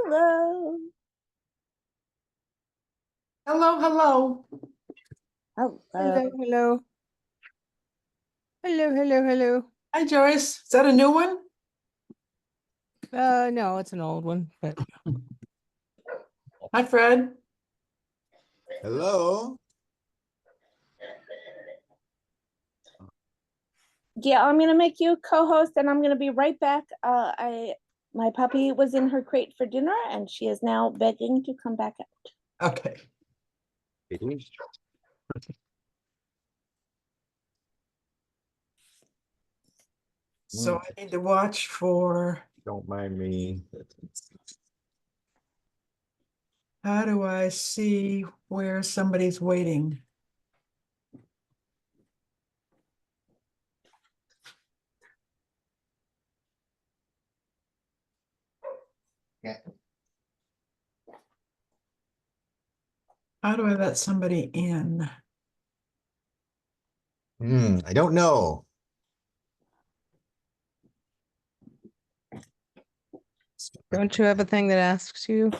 Hello. Hello, hello. Hello. Hello. Hello. Hi, Joyce. Is that a new one? No, it's an old one, but Hi, Fred. Hello. Yeah, I'm gonna make you co-host and I'm gonna be right back. My puppy was in her crate for dinner and she is now begging to come back out. Okay. So I need to watch for, Don't mind me. how do I see where somebody's waiting? Yeah. How do I let somebody in? I don't know. don't you have a thing that asks you?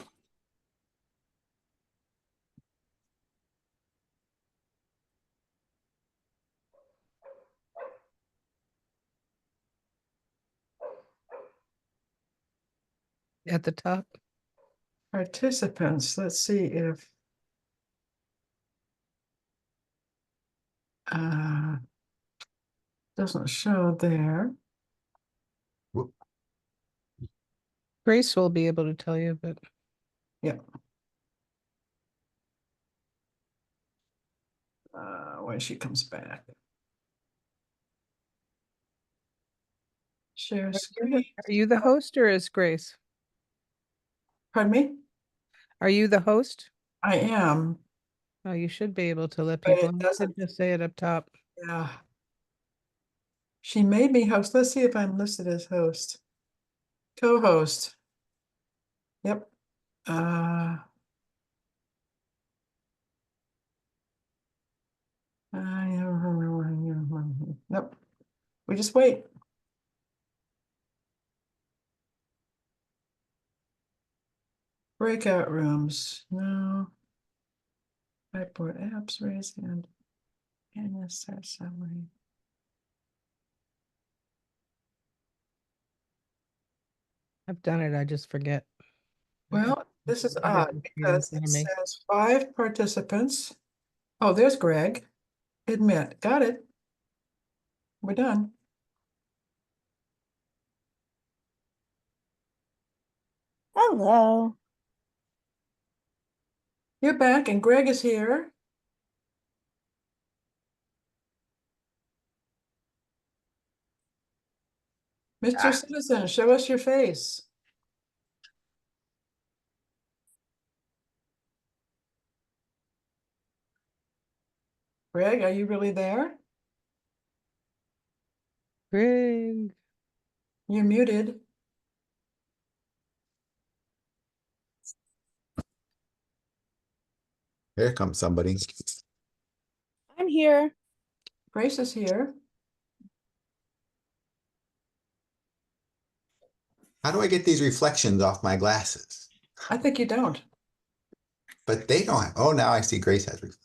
At the top? Participants, let's see if doesn't show there. Whoop. Grace will be able to tell you, but Yeah. When she comes back. Share screen. are you the host or is Grace? Pardon me? Are you the host? I am, Oh, you should be able to let but it people in. You doesn't. should just say it up top. Yeah. She made me host. Let's see if I'm listed as host. Co-host. Yep. Nope. We just wait. Breakout rooms. No. Whiteboard apps, raise hand. And start summary. I've done it, I just forget. Well, this is odd because in it front of me. says 5 participants. Oh, there's Greg. Admit. Got it. We're done. Hello. You're back and Greg is here. Mr. Citizen, show us your face. Greg, are you really there? Greg. You're muted. Here comes somebody. I'm here. Grace is here. How do I get these reflections off my glasses? I think you don't. But they don't have. Oh, now I see Grace has reflections.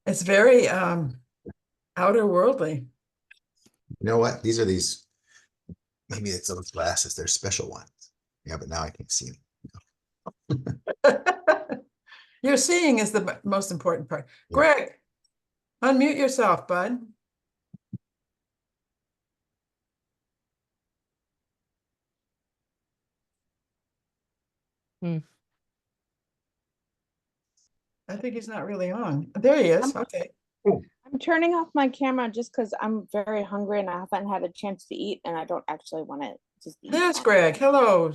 It's very outer worldly. You know what? These are these. Maybe it's those glasses. They're special ones. Yeah, but now I can't see them. Your seeing is the most important part. Yeah. Greg, unmute yourself, bud. I think he's not really on. There he is. Okay. I'm turning off my camera just because I'm very hungry and I haven't had a chance to eat and I don't actually want to just eat. There's Greg. Hello.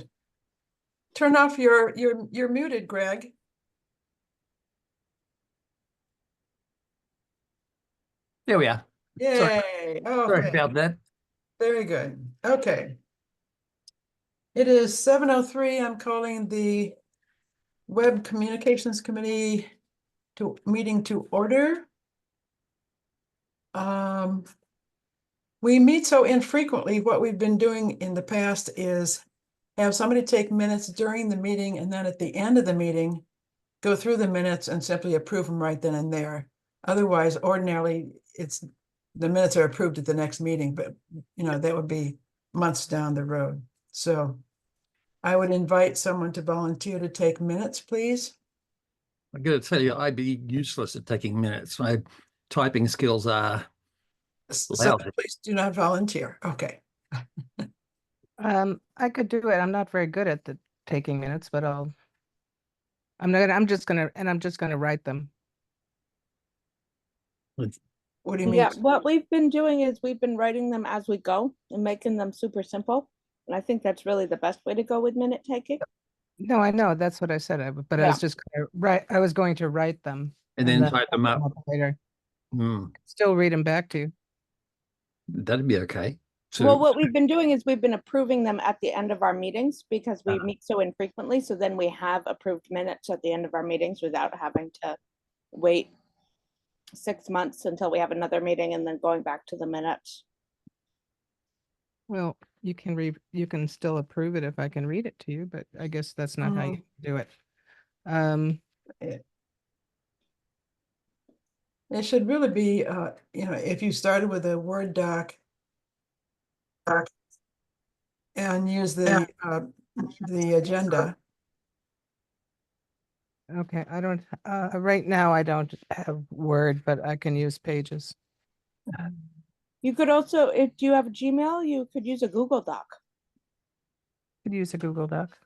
Turn off you're muted, Greg. There we are. Yay. Sorry Okay. about that. Very good. Okay. It is 7:03. I'm calling the Web Communications Committee meeting to order. We meet so infrequently. What we've been doing in the past is have somebody take minutes during the meeting and then at the end of the meeting, go through the minutes and simply approve them right then and there. Otherwise, ordinarily, the minutes are approved at the next meeting, but that would be months down the road. So I would invite someone to volunteer to take minutes, please. I gotta tell you, I'd be useless at taking minutes. My typing skills are So lousy. please do not volunteer. Okay. I could do it. I'm not very good at the taking minutes, but I'm just gonna write them. What do you mean? Yeah, what we've been doing is we've been writing them as we go and making them super simple. And I think that's really the best way to go with minute taking. No, I know, that's what I said. But I Yeah. was just gonna write, I was going to write them. And then type them up. Later. Hmm, Still read them back to you. that'd be okay. Well, So what we've been doing is we've been approving them at the end of our meetings because we meet so infrequently. So then we have approved minutes at the end of our meetings without having to wait 6 months until we have another meeting and then going back to the minutes. Well, you can still approve it if I can read it to you, but I guess that's not how you do it. It should really be, if you started with a Word doc and use the agenda. Okay, I don't, right now I don't have Word, but I can use Pages. You could also, if you have a Gmail, you could use a Google Doc. Could use a Google Doc.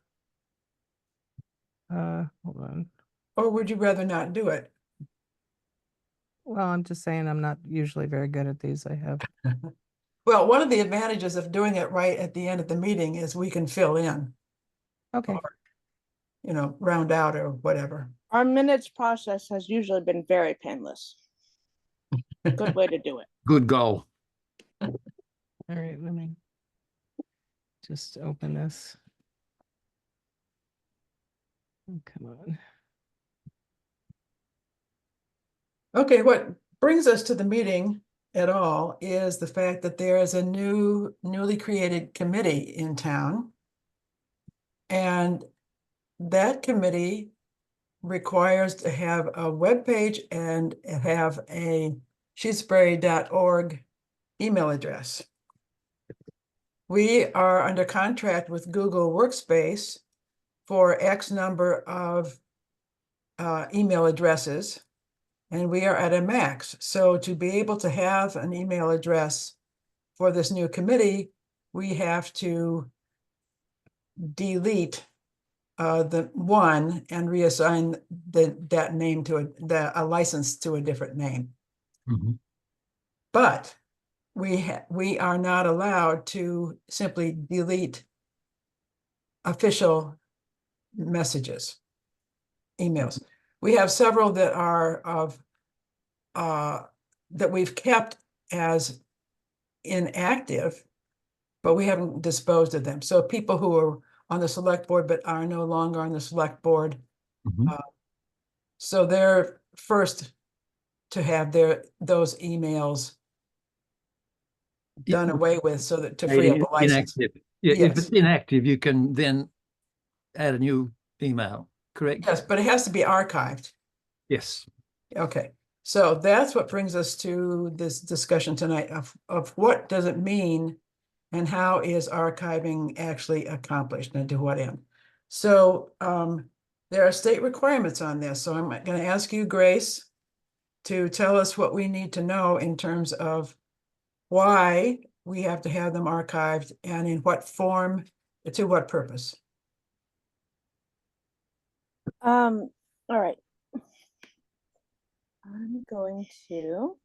Hold on. Or would you rather not do it? Well, I'm just saying I'm not usually very good at these. I have. Well, one of the advantages of doing it right at the end of the meeting is we can fill in, Okay. round out or whatever. Our minutes process has usually been very painless. Good way to do it. good goal. All right, let me just open this. Oh, come on. Okay, what brings us to the meeting at all is the fact that there is a newly created committee in town. And that committee requires to have a web page and have a shutesbury.org email address. We are under contract with Google Workspace for X number of email addresses, and we are at a max. So to be able to have an email address for this new committee, we have to delete the one and reassign that name to a license to a different name. Mhm. But we are not allowed to simply delete official messages, emails. We have several that are of that we've kept as inactive, but we haven't disposed of them. So people who are on the select board but are no longer on the select board, Mhm. so they're first to have those emails done away with, so that to free up a license. Inactive. Yeah, if it's Yes. inactive, you can then add a new email, correct? Yes, but it has to be archived. Yes. Okay, so that's what brings us to this discussion tonight of what does it mean and how is archiving actually accomplished and to what end? So there are state requirements on this. So I'm going to ask you, Grace, to tell us what we need to know in terms of why we have to have them archived and in what form, to what purpose. All right. I'm going to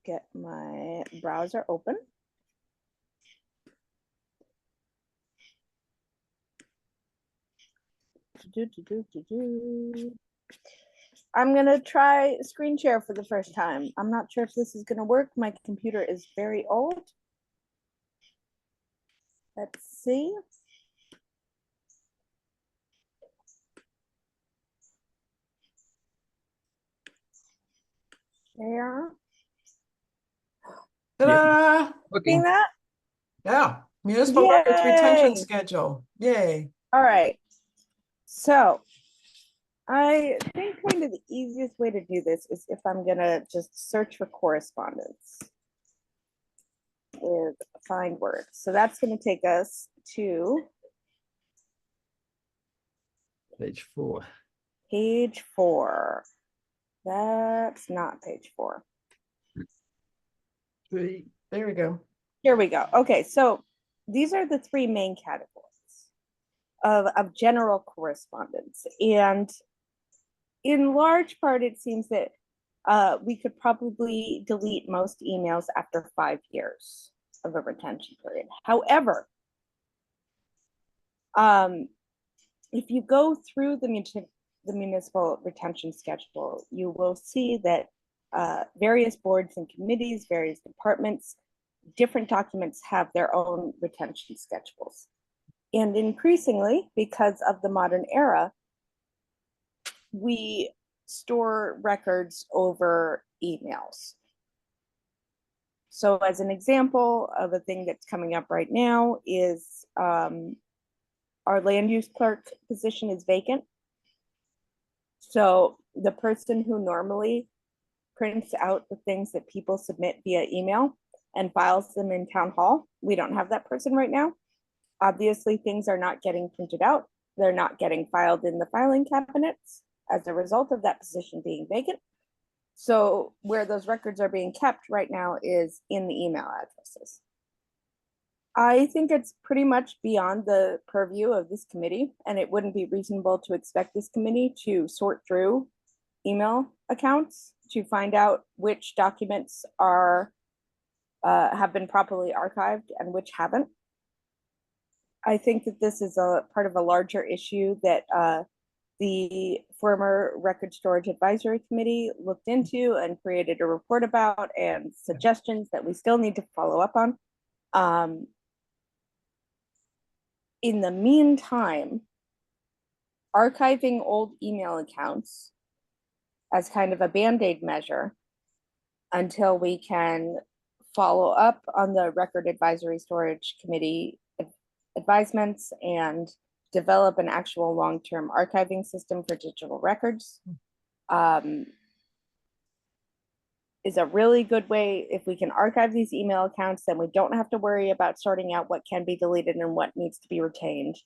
get my browser open. I'm gonna try screen share for the first time. I'm not sure if this is gonna work. My computer is very old. Let's see. Share. Ta-da! seeing that? Yeah, municipal records retention Yay! schedule. Yay. All right. So I think kind of the easiest way to do this is if I'm gonna just search for correspondence with find word. So that's gonna take us to Page 4. page 4. That's not page 4. Three. There we go. Here we go. Okay, so these are the 3 main categories of general correspondence. And in large part, it seems that we could probably delete most emails after 5 years of a retention period. However, if you go through the municipal retention schedule, you will see that various boards and committees, various departments, different documents have their own retention schedules. And increasingly, because of the modern era, we store records over emails. So as an example of a thing that's coming up right now is our land use clerk position is vacant. So the person who normally prints out the things that people submit via email and files them in town hall, we don't have that person right now. Obviously, things are not getting printed out. They're not getting filed in the filing cabinets as a result of that position being vacant. So where those records are being kept right now is in the email addresses. I think it's pretty much beyond the purview of this committee, and it wouldn't be reasonable to expect this committee to sort through email accounts to find out which documents are have been properly archived and which haven't. I think that this is a part of a larger issue that the former Record Storage Advisory Committee looked into and created a report about, and suggestions that we still need to follow up on. In the meantime, archiving old email accounts as kind of a Band-Aid measure until we can follow up on the Record Advisory Storage Committee advisements and develop an actual long-term archiving system for digital records is a really good way. If we can archive these email accounts, then we don't have to worry about sorting out what can be deleted and what needs to be retained.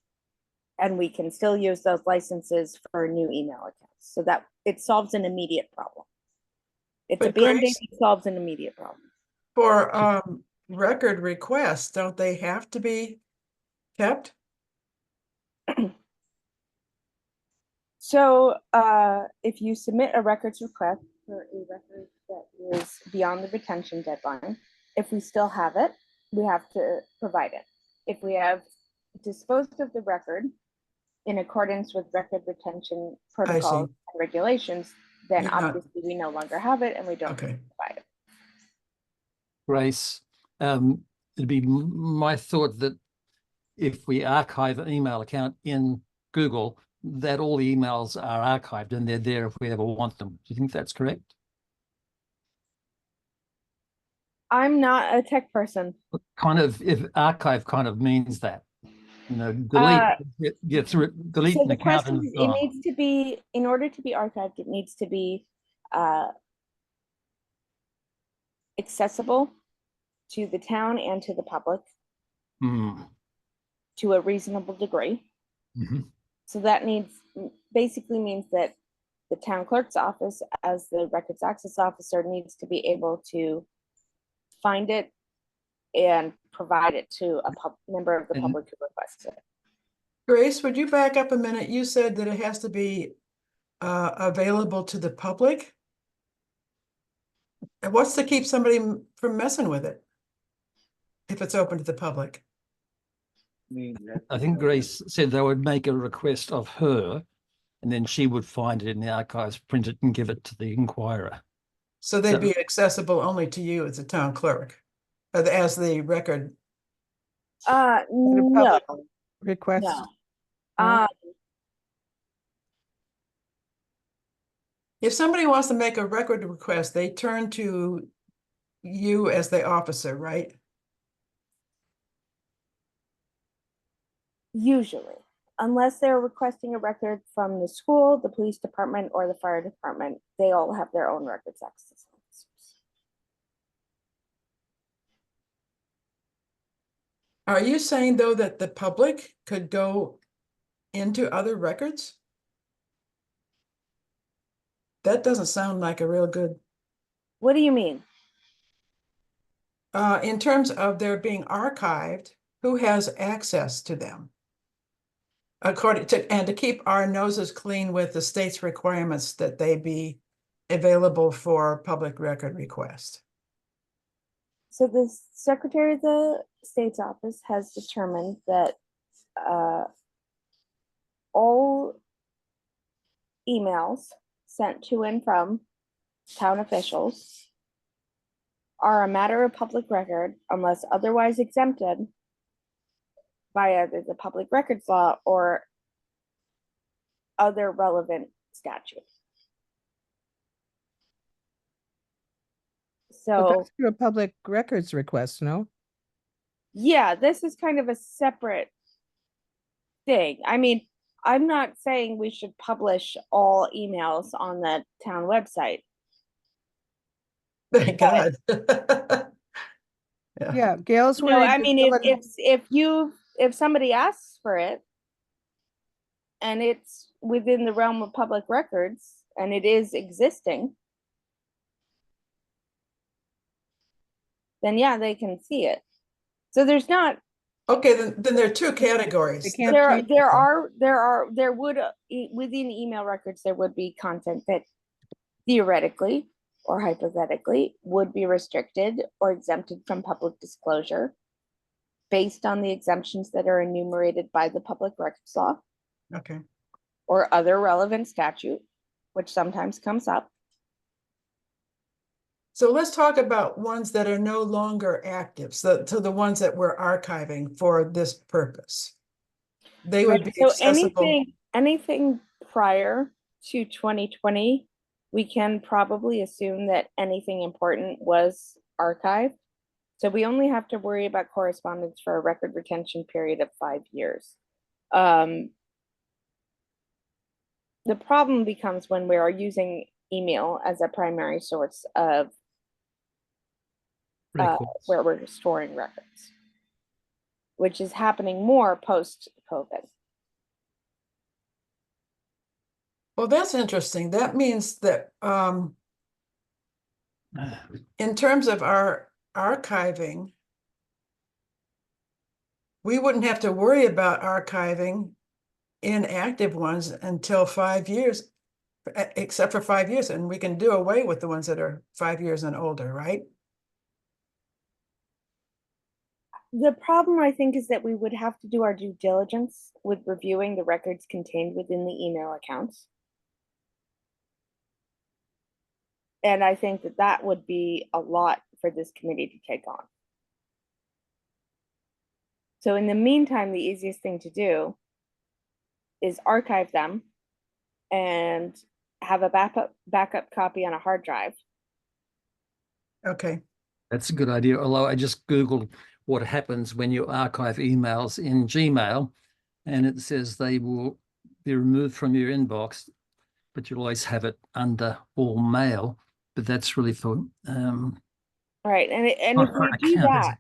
And we can still use those licenses for new email accounts so that it solves an immediate problem. It's But a Band-Aid Grace, that solves an immediate problem. for record requests, don't they have to be kept? So if you submit a records request for a record that is beyond the retention deadline, if we still have it, we have to provide it. If we have disposed of the record in accordance with record retention protocols and regulations, then You're not- obviously we no longer have it and we don't Okay. provide it. Grace, it'd be my thought that if we archive an email account in Google, that all the emails are archived and they're there if we ever want them. Do you think that's correct? I'm not a tech person. Kind of, if archive kind of means that, you know, delete, delete So an the account question and is, it needs to be, in order to be archived, it needs to be accessible to the town and to the public to a reasonable degree. So that basically means that the town clerk's office, as the records access officer, needs to be able to find it and provide it to a member of the public who requests it. Grace, would you back up a minute? You said that it has to be available to the public. And what's to keep somebody from messing with it if it's open to the public? I think Grace said they would make a request of her and then she would find it in the archives, print it and give it to the inquirer. So they'd be accessible only to you as a town clerk, as the record. No, Request. no. If somebody wants to make a record request, they turn to you as the officer, right? Usually, unless they're requesting a record from the school, the police department, or the fire department, they all have their own records access officers. Are you saying though that the public could go into other records? That doesn't sound like a real good, What do you mean? in terms of their being archived, who has access to them? According to, and to keep our noses clean with the state's requirements that they be available for public record request. So the Secretary of the State's office has determined that all emails sent to and from town officials are a matter of public record unless otherwise exempted by either the public records law or other relevant statutes. But So, that's through a public records request, no? yeah, this is kind of a separate thing. I mean, I'm not saying we should publish all emails on the town website. Thank God. Yeah, Gail's No, worried. I that mean, someone- if somebody asks for it and it's within the realm of public records and it is existing, then yeah, they can see it. So there's not, Okay, then there are two categories. They can't there change there would within email records there would be content that theoretically or hypothetically would be restricted or exempted from public disclosure based on the exemptions that are enumerated by the public records law Okay, or other relevant statute, which sometimes comes up. so let's talk about ones that are no longer active, so the ones that we're archiving for this purpose. They would be So accessible. anything prior to 2020, we can probably assume that anything important was archived. So we only have to worry about correspondence for a record retention period of 5 years. The problem becomes when we are using email as a primary source of Records. where we're storing records, which is happening more post-COVID. Well, that's interesting. That means that in terms of our archiving, we wouldn't have to worry about archiving inactive ones until 5 years, except for 5 years, and we can do away with the ones that are 5 years and older, right? The problem, I think, is that we would have to do our due diligence with reviewing the records contained within the email accounts. And I think that that would be a lot for this committee to take on. So in the meantime, the easiest thing to do is archive them and have a backup copy on a hard drive. Okay, That's a good idea. Although I just Googled what happens when you archive emails in Gmail, and it says they will be removed from your inbox, but you'll always have it under all mail. But that's really for Right, and not if for we an do account,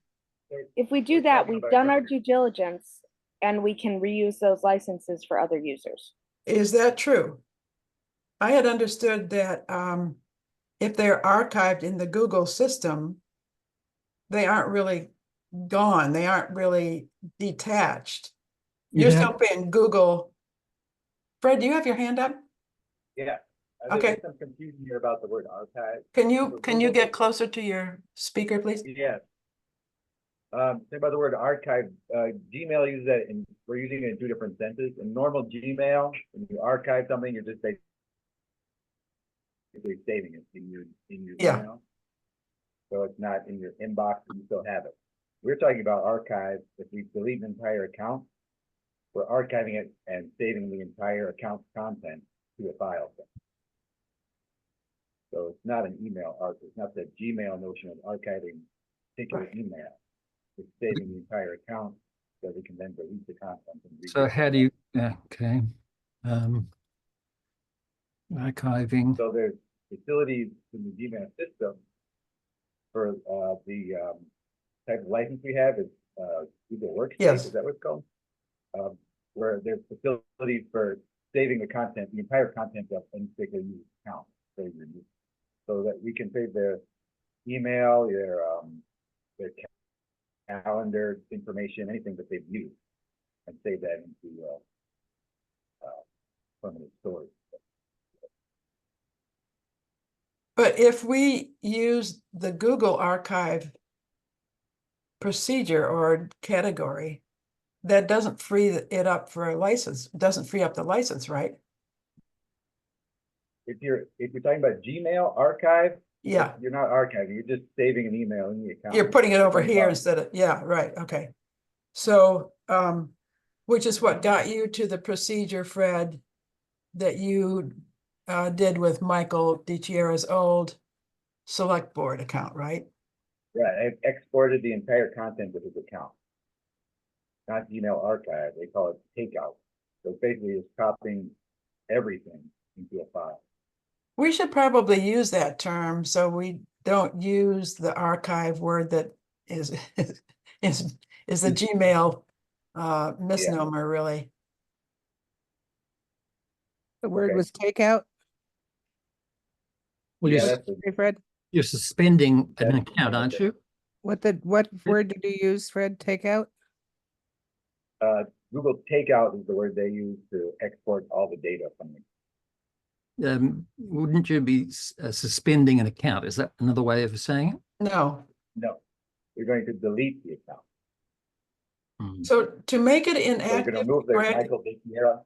is that, we've done our due diligence and we can reuse those licenses for other users. is that true? I had understood that if they're archived in the Google system, they aren't really gone. They aren't really detached. You're Yeah. still paying Google. Fred, do you have your hand up? Yeah. Okay. There's some confusion here about the word archive. Can So you Google- get closer to your speaker, please? Yes. Say about the word archive, Gmail uses that, and we're using it in two different senses. In normal Gmail, when you archive something, you're just basically saving it in your Yeah. email. So it's not in your inbox, but you still have it. We're talking about archive. If we delete an entire account, we're archiving it and saving the entire account's content to a file. So it's not an email it's not the Gmail notion of archiving particular email. It's saving the entire account so they can then delete the content. And So read it. how do you, okay. Archiving, So there's facilities in the Gmail system for the type of license we have is Google Workspace, Yes. is that what it's called? Where there's facilities for saving the content, the entire content of any particular user account. So that we can save their email, their calendar information, anything that they've used, and save that into permanent storage. But if we use the Google Archive procedure or category, that doesn't free it up for a license, doesn't free up the license, right? If you're talking about Gmail archive, Yeah, you're not archiving, you're just saving an email in the account. you're putting it over Talking here about- instead of, yeah, right, okay. So, which is what got you to the procedure, Fred, that you did with Michael DiChiara's old select board account, right? Right, I've exported the entire content of his account. Not Gmail archive, they call it takeout. So basically it's copying everything into a file. We should probably use that term so we don't use the archive word that is is the Gmail misnomer, really. The word Okay. was takeout, well, Yeah, you're, that's the, hey, Fred? you're suspending an That's- account, aren't you? What word did you use, Fred? Takeout? Google takeout is the word they use to export all the data from it. Wouldn't you be suspending an account? Is that another way of saying it? No. No, you're going to delete the account. Hmm. So to make it So you're inactive, gonna move the Greg, Michael DeChiara.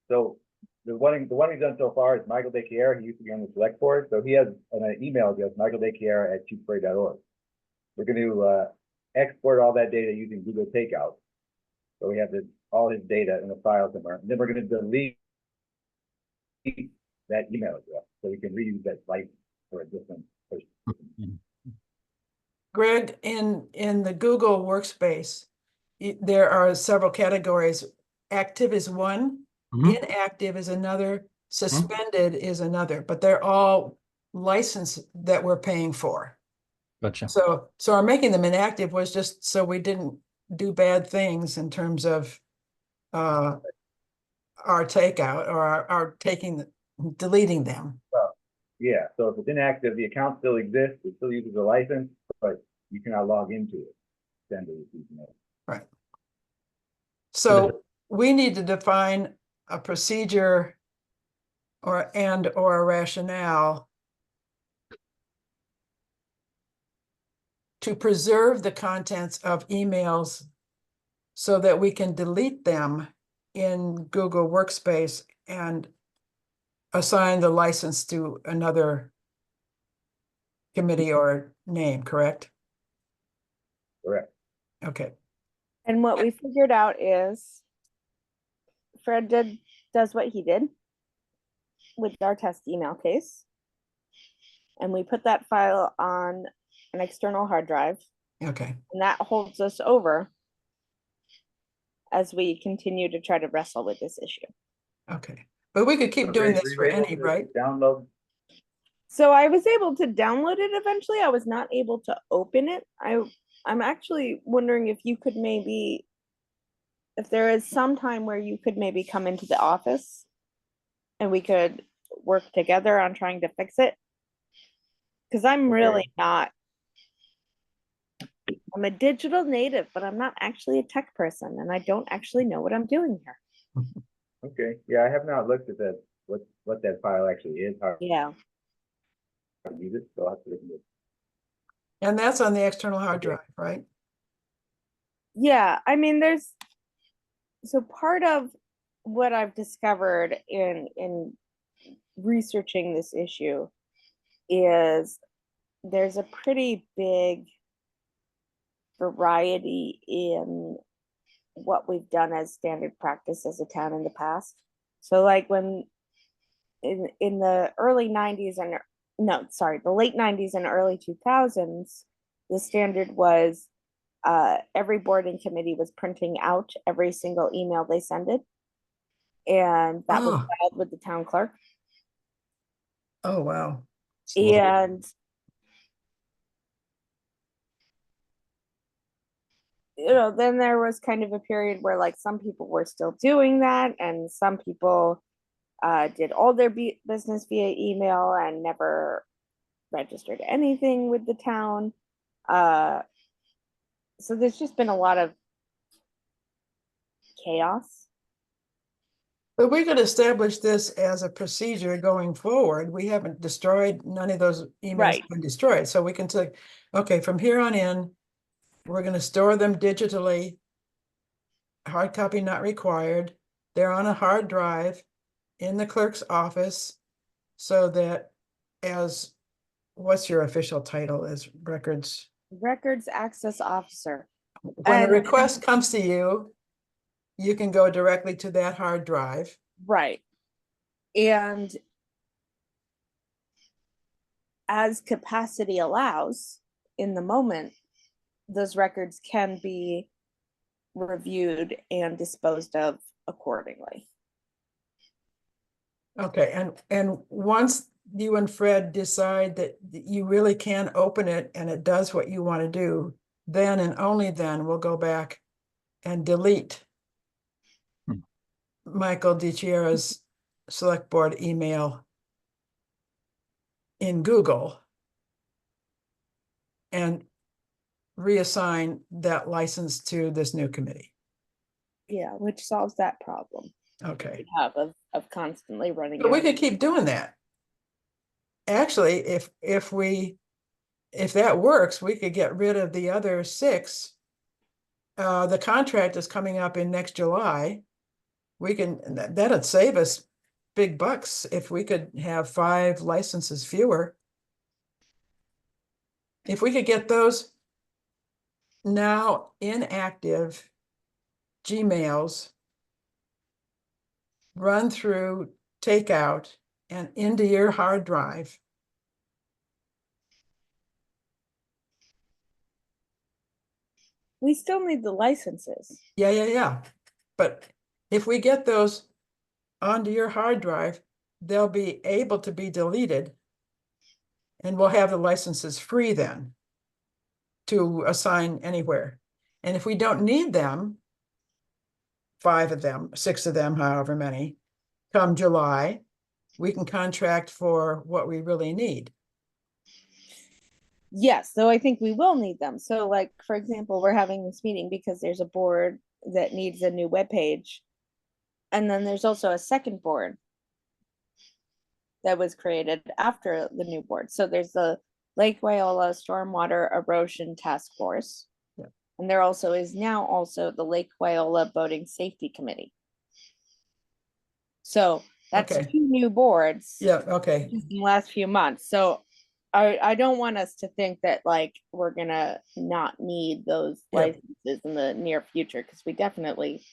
So the one he's done so far is Michael DeChiara. He used to be on the select board, so he has an email address, michaeldecchiara@shutesbury.org. We're going to export all that data using Google Takeout. So we have all his data in a file somewhere, and then we're going to delete that email address so we can reuse that license for a different person. Greg, in the Google workspace, there are several categories. Active is one, Mhm. inactive is another, suspended is another, but they're all license that we're paying for. Gotcha. So our making them inactive was just so we didn't do bad things in terms of our takeout or our deleting them. Yeah, so if it's inactive, the account still exists, it still uses a license, but you cannot log into it. Send it using it. Right. So we need to define a procedure or a rationale to preserve the contents of emails so that we can delete them in Google Workspace and assign the license to another committee or name, correct? Correct. Okay, And what we figured out is Fred does what he did with our test email case. And we put that file on an external hard drive, okay. and that holds us over as we continue to try to wrestle with this issue. Okay, but we could keep doing this for any, right? Download. So I was able to download it eventually. I was not able to open it. I'm actually wondering if you could maybe, if there is some time where you could maybe come into the office and we could work together on trying to fix it. Because I'm really not, I'm a digital native, but I'm not actually a tech person, and I don't actually know what I'm doing here. Okay, yeah, I have not looked at that, what that file actually is, how Yeah. to use it, so I'll have to look at it. And that's on the external hard Okay. drive, right? Yeah, I mean, so part of what I've discovered in researching this issue is there's a pretty big variety in what we've done as standard practice as a town in the past. So like when in the early 90s and no, sorry, the late 90s and early 2000s, the standard was every board and committee was printing out every single email they sent it. And that was Oh. filed with the town clerk. Oh, wow. And then there was kind of a period where like some people were still doing that, and some people did all their business via email and never registered anything with the town. So there's just been a lot of chaos. But we could establish this as a procedure going forward. We haven't destroyed, none of those emails Right. have been destroyed. So we can say, okay, from here on in, we're going to store them digitally. Hard copy not required. They're on a hard drive in the clerk's office, so that as, what's your official title as records? Records access officer. When a And- request comes to you, you can go directly to that hard drive. Right. And as capacity allows, in the moment, those records can be reviewed and disposed of accordingly. Okay, and once you and Fred decide that you really can open it and it does what you want to do, then and only then we'll go back and delete Michael DiChiara's select board email in Google and reassign that license to this new committee. Yeah, which solves that problem Okay. we have of constantly running. But we out. could keep doing that. Actually, if that works, we could get rid of the other 6. The contract is coming up in next July. We can, that'd save us big bucks if we could have 5 licenses fewer. If we could get those now inactive Gmails run through takeout and into your hard drive. We still need the licenses. Yeah. But if we get those onto your hard drive, they'll be able to be deleted. And we'll have the licenses free then to assign anywhere. And if we don't need them, 5 of them, 6 of them, however many, come July, we can contract for what we really need. Yes, so I think we will need them. So like, for example, we're having this meeting because there's a board that needs a new webpage. And then there's also a second board that was created after the new board. So there's the Lake Wyola Stormwater Erosion Task Force. Yeah. And there also is now also the Lake Wyola Boating Safety Committee. So that's Okay. 2 new boards. Yeah, okay. In the last few months. So I don't want us to think that like we're gonna not need those Yeah. licenses in the near future, because we definitely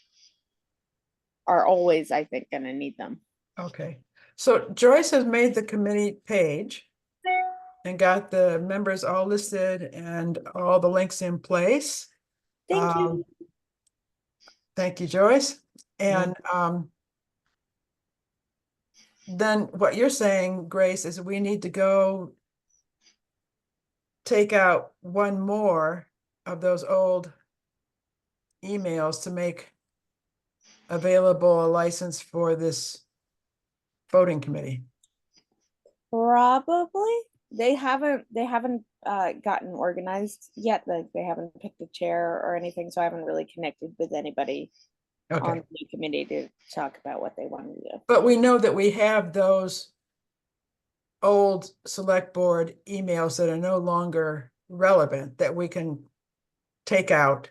are always, I think, gonna need them. Okay. So Joyce has made the committee page and got the members all listed and all the links in place. Thank you. Thank you, Joyce. And then what you're saying, Grace, is we need to go take out 1 more of those old emails to make available a license for this voting committee. Probably. They haven't gotten organized yet. Like they haven't picked a chair or anything, so I haven't really connected with anybody on Okay, the new committee to talk about what they want to do. but we know that we have those old select board emails that are no longer relevant that we can take out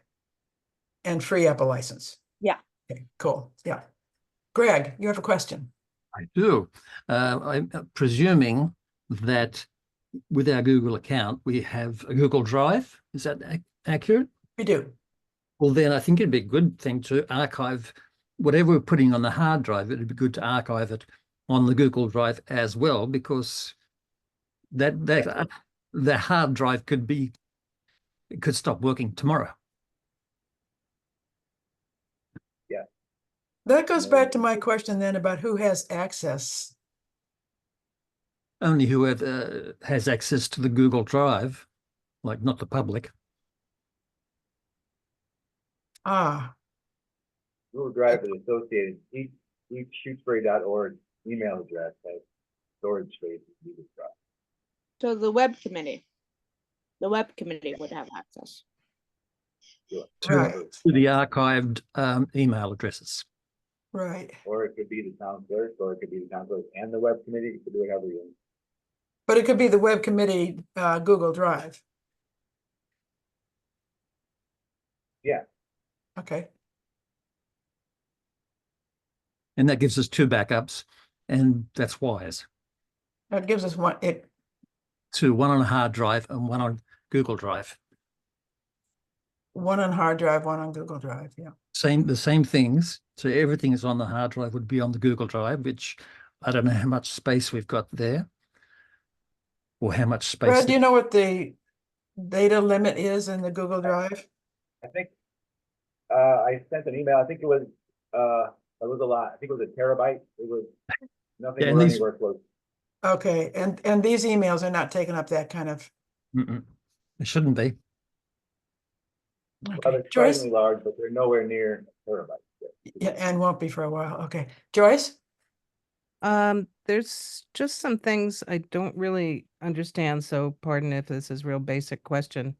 and free up a license. Yeah. Okay, cool. Yeah. Greg, you have a question? I do. I'm presuming that with our Google account, we have a Google Drive. Is that accurate? We do. Well, then I think it'd be a good thing to archive whatever we're putting on the hard drive. It'd be good to archive it on the Google Drive as well, because the hard drive could stop working tomorrow. That goes back to my question then about who has access. Only whoever has access to the Google Drive, like not the public. Ah, Google Drive is associated, each Shutesbury.org email address has storage space in Google Drive. So the web committee would have access. Sure. right, To the archived email addresses. right. Or it could be the town clerk, or it could be the town clerk and the web committee, you could do it however you want. But it could be the web committee, Google Drive. Yeah. Okay, And that gives us 2 backups, and that's wise. that gives us one, One on a hard drive and one on Google Drive. one on hard drive, one on Google Drive, yeah. The same things. So everything is on the hard drive would be on the Google Drive, which I don't know how much space we've got there. Or how much space. Brad, do you know what the data limit is in the Google Drive? I think, I sent an email, I think it was a lot, I think it was a terabyte, it was nothing Yeah, and or these- anywhere close. Okay, and these emails are not taking up that kind of, It shouldn't be. Well, okay. they're Joyce? surprisingly large, but they're nowhere near a terabyte. Yeah, and won't be for a while, okay. Joyce? There's just some things I don't really understand, so pardon if this is real basic question.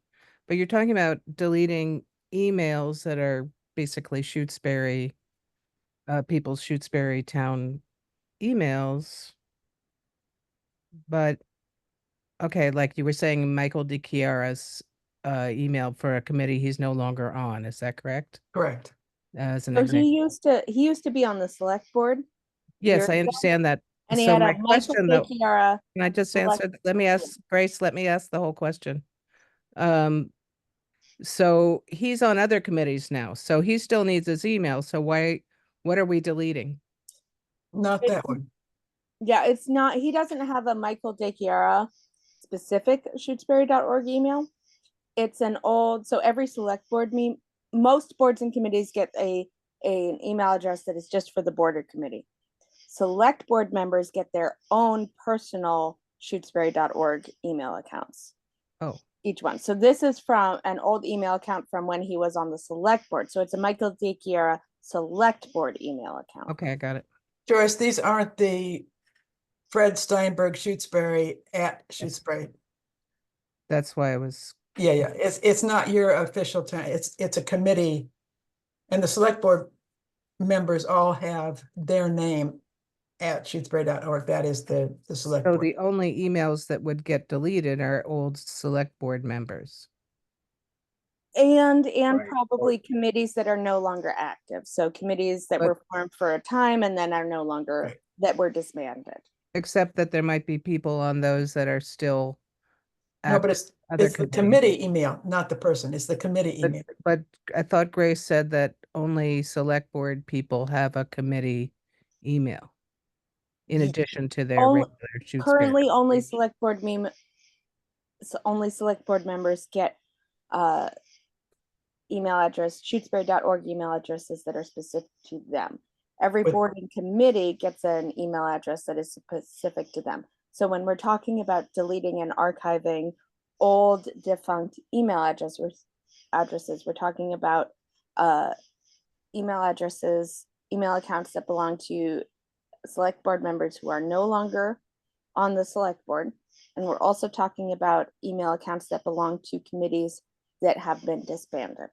But you're talking about deleting emails that are basically Shutesbury, people's Shutesbury town emails. But, okay, like you were saying, Michael DiChiara's email for a committee he's no longer on, is that correct? Correct. As an So example. he used to be on the select board, Yes, years I ago, understand that. and he So had my a Michael question though, DiChiara. can I just select- answer? Let me ask Grace, let me ask the whole question. So he's on other committees now, so he still needs his email. So what are we deleting? Not that one. Yeah, it's not, he doesn't have a Michael DiChiara specific Shutesbury.org email. It's an old, so every select board most boards and committees get an email address that is just for the board or committee. Select board members get their own personal Shutesbury.org email accounts. Oh, Each one. So this is from an old email account from when he was on the select board. So it's a Michael DiChiara select board email account. okay, I got it. Joyce, these aren't the Fred Steinberg Shutesbury at Shutesbury. That's why I was, Yeah, it's not your official time, it's a committee. And the select board members all have their name at Shutesbury.org. That is the select so board. the only emails that would get deleted are old select board members. And Right. probably committees that are no longer active. So committees that But- were formed for a time and then are no longer, Right. that were disbanded. Except that there might be people on those that are still. No, but active, it's other the committees. committee email, not the person. It's the committee But- email. But I thought Grace said that only select board people have a committee email. In Ye- addition to their Only- regular Shutesbury. Currently, only select board only select board members get email address, Shutesbury.org email addresses that are specific to them. Every But- board and committee gets an email address that is specific to them. So when we're talking about deleting and archiving old defunct email addresses, we're talking about email addresses, email accounts that belong to select board members who are no longer on the select board. And we're also talking about email accounts that belong to committees that have been disbanded.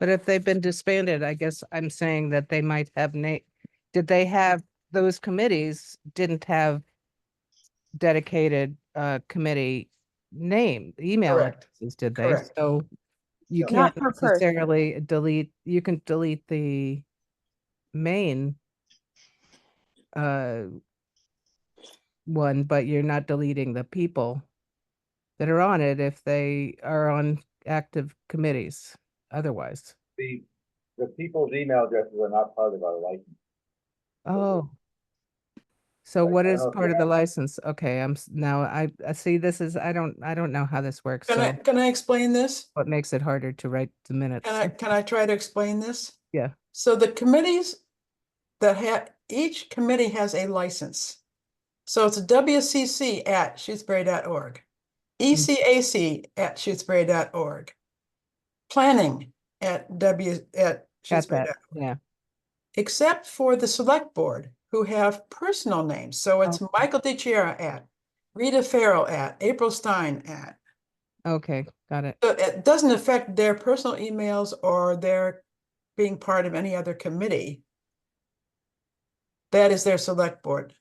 But if they've been disbanded, I guess I'm saying that they might have did they have, those committees didn't have dedicated committee email Correct. addresses, did they? Correct. So you Not can't per person. necessarily delete, you can delete the main one, but you're not deleting the people that are on it if they are on active committees otherwise. The people's email addresses are not part of our license. Oh. So Like, what I is don't know if part you of the have- license? Okay, now I see this is, I don't know how this works, so Can I explain this? what makes it harder to write the minutes? Can I try to explain this? Yeah. So the committees each committee has a license. So it's WCC@shutesbury.org, ECAC@shutesbury.org, planning at Got that, Shutesbury.org, yeah. except for the select board who have personal names. So it's Okay. Michael DiChiara Rita Farrell April Stein Okay, got it. So it doesn't affect their personal emails or their being part of any other committee. That is their select board.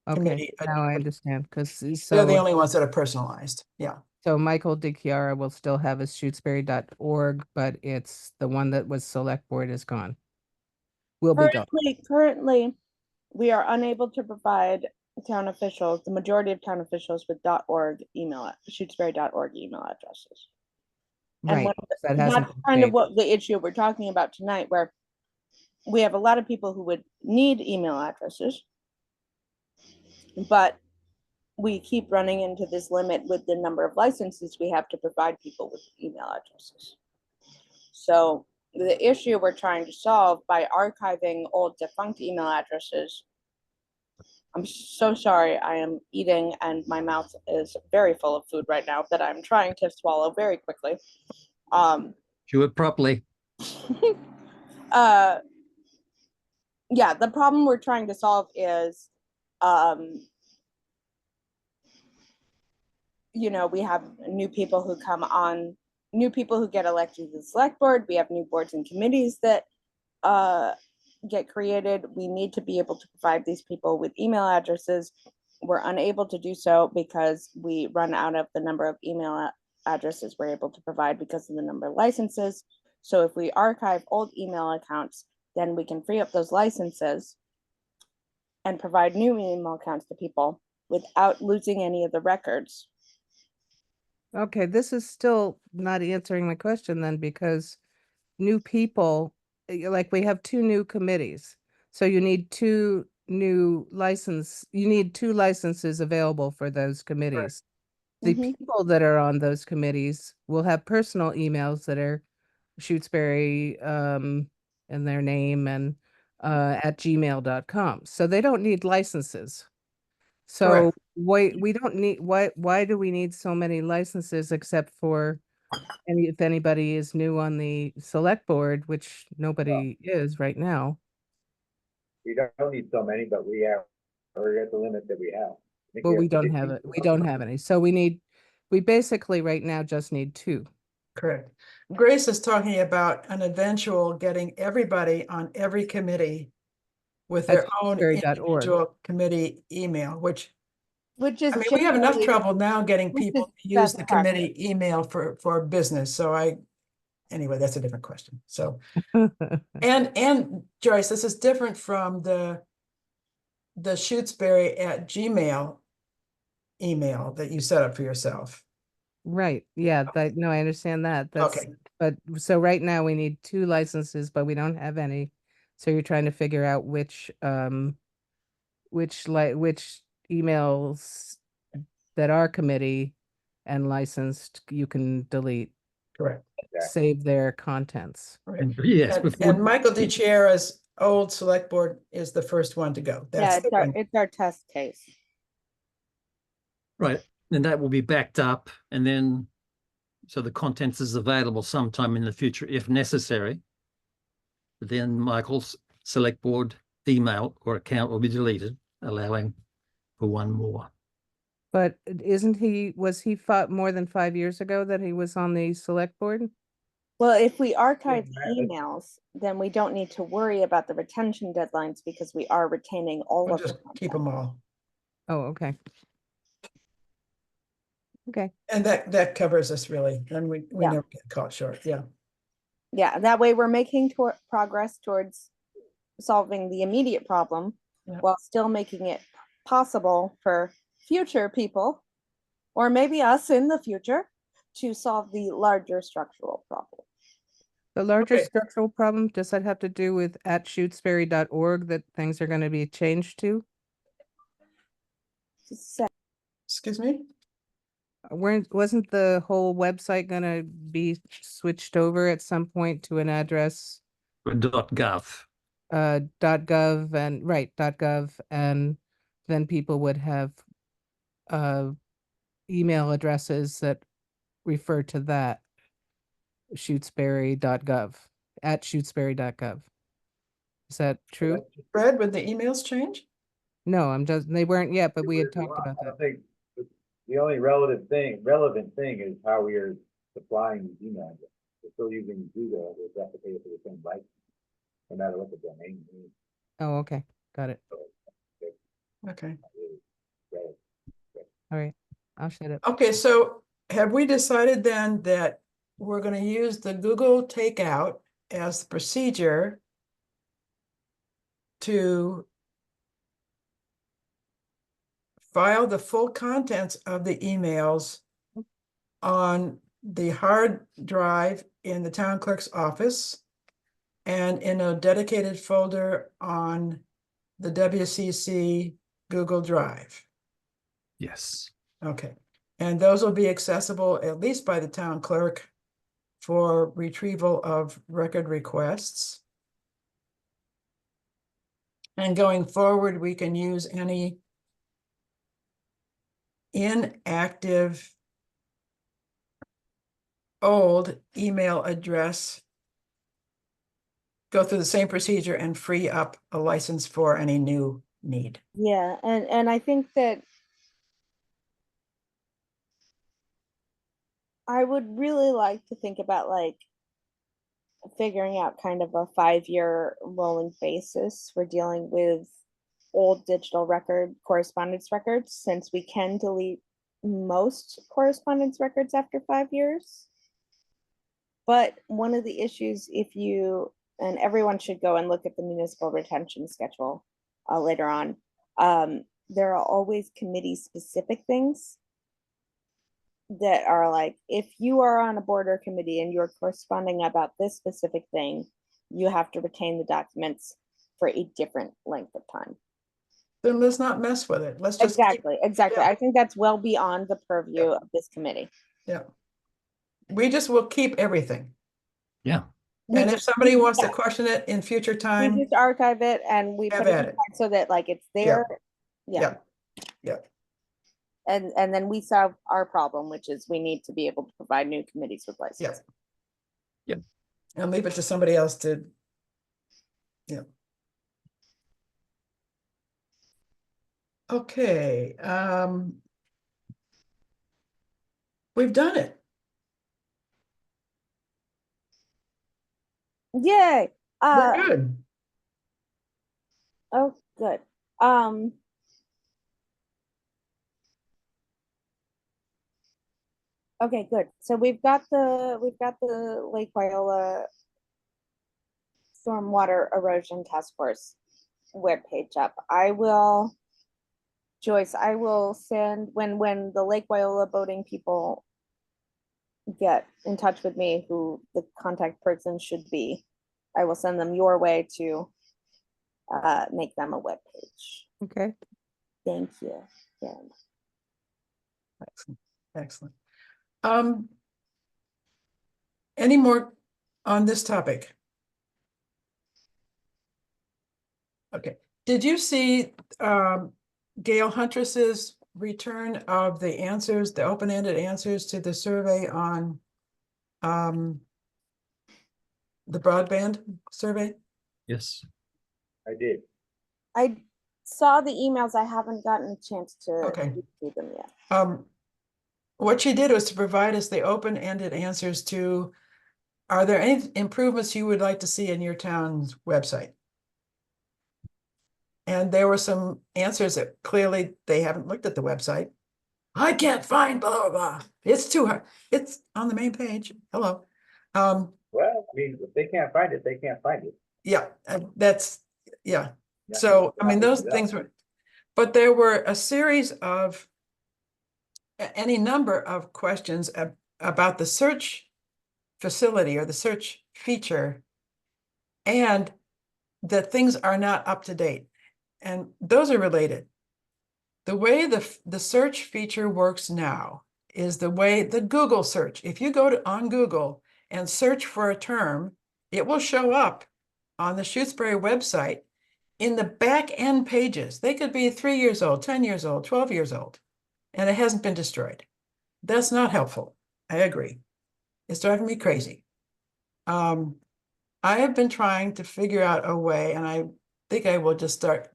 Okay, Committee, now I understand, because They're the so, only ones that are personalized. Yeah, so Michael DiChiara will still have his shutesbury.org, but it's the one that was select board is gone. Will be gone. Currently, we are unable to provide town officials, the majority of town officials with .org email, Shutesbury.org email addresses. And Right, what- that hasn't that's been kind of changed. what the issue we're talking about tonight, where we have a lot of people who would need email addresses, but we keep running into this limit with the number of licenses we have to provide people with email addresses. So the issue we're trying to solve by archiving old defunct email addresses. I'm so sorry, I am eating and my mouth is very full of food right now that I'm trying to swallow very quickly. Do it properly. Yeah, the problem we're trying to solve is, we have new people who come on, new people who get elected to the select board. We have new boards and committees that get created. We need to be able to provide these people with email addresses. We're unable to do so because we run out of the number of email addresses we're able to provide because of the number of licenses. So if we archive old email accounts, then we can free up those licenses and provide new email accounts to people without losing any of the records. Okay, this is still not answering my question then, because new people, like we have 2 new committees. So you need 2 licenses available for those committees. The Mhm. people that are on those committees will have personal emails that are Shutesbury and their name and at gmail.com. So they don't need licenses. So correct. we don't need, why do we need so many licenses except for if anybody is new on the select board, which nobody is right now? We don't need so many, but we're at the limit that we have. I think Well, we have don't have 50. it. We don't have any. So we basically right now just need 2. Correct. Grace is talking about an eventual getting everybody on every committee with At their own shutesbury.org. individual committee email, which, Which is I mean, we have enough generally- trouble now getting which people is to use best the practice. committee email for business. So anyway, that's a different question. So, and Joyce, this is different from the Shutesbury@gmail email that you set up for yourself. Right. Yeah, no, I understand that. That's Okay. but so right now we need 2 licenses, but we don't have any. So you're trying to figure out which emails that are committee and licensed you can delete, Correct. save their contents. Right. And yes, And Michael DiChiara's old select board is the first one to go. Yeah, That's the one. it's our test case. right, and that will be backed up, and then so the contents is available sometime in the future if necessary. But then Michael's select board email or account will be deleted, allowing for one more. But was he more than 5 years ago that he was on the select board? Well, if we archive Yeah, that- emails, then we don't need to worry about the retention deadlines because we are retaining all We'll of the just keep them all. Oh, okay. Okay. And that covers us really. And we Yeah. never get caught short. Yeah. Yeah, that way we're making progress towards solving the immediate problem Yeah. while still making it possible for future people, or maybe us in the future, to solve the larger structural problem. The larger Okay. structural problem, does that have to do with at shutesbury.org that things are going to be changed to? So, Excuse me? Wasn't the whole website going to be switched over at some point to an address? .gov. .gov and, right, .gov, and then people would have email addresses that refer to that, Shutesbury.gov, at Shutesbury.gov. Is that true? Fred, would the emails change? No, they weren't yet, but we had If you talked want. about I that. don't think the only relevant thing is how we are supplying these email addresses. We're still using Google, we have to pay for the same license, no matter what the domain is. Oh, okay, got it. Okay. All right, I'll shut up. Okay, so have we decided then that we're gonna use the Google Takeout as the procedure to file the full contents of the emails on the hard drive in the town clerk's office and in a dedicated folder on the WCC Google Drive? Yes. Okay, and those will be accessible at least by the town clerk for retrieval of record requests. And going forward, we can use any inactive old email address, go through the same procedure and free up a license for any new need. Yeah, and I think that I would really like to think about like figuring out kind of a 5-year rolling basis for dealing with old digital correspondence records, since we can delete most correspondence records after 5 years. But one of the issues, and everyone should go and look at the municipal retention schedule later on, there are always committee specific things that are like, if you are on a board or committee and you're corresponding about this specific thing, you have to retain the documents for a different length of time. Then let's not mess with it. Let's just Exactly. yeah. I think that's well beyond the purview of this committee. Yeah. We just will keep everything. Yeah. We And if just- somebody wants to yeah. question it in future We time, just archive it and we Have put it at it. aside so that like it's there. Yeah. yeah. And then we solve our problem, which is we need to be able to provide new committees with licenses. And leave it to somebody else to, yeah. Okay, we've done it. Yay. We're good. Oh, good. Okay, good. So we've got the Lake Wyola Stormwater Erosion Task Force webpage up. Joyce, I will send when the Lake Wyola boating people get in touch with me, who the contact person should be, I will send them your way to make them a webpage. Okay. Thank you. Yeah. Excellent. Any more on this topic? Okay, did you see Gail Huntress's return of the answers, the open-ended answers to the survey on the broadband survey? Yes. I did. I saw the emails. I haven't gotten a chance to Okay. read them yet. What she did was to provide us the open-ended answers to, are there any improvements you would like to see in your town's website? And there were some answers that clearly they haven't looked at the website. I can't find blah, blah, blah. It's too hard. It's on the main page. Hello. Well, I mean, if they can't find it, they can't find it. Yeah, that's, yeah. Yeah, So, I not mean, those looking it things up. were, but there were a series of any number of questions about the search facility or the search feature, and that things are not up to date. And those are related. The way the search feature works now is the way the Google search. If you go on Google and search for a term, it will show up on the Shutesbury website, in the back end pages, they could be 3 years old, 10 years old, 12 years old, and it hasn't been destroyed. That's not helpful. I agree. It's driving me crazy. I have been trying to figure out a way, and I think I will just start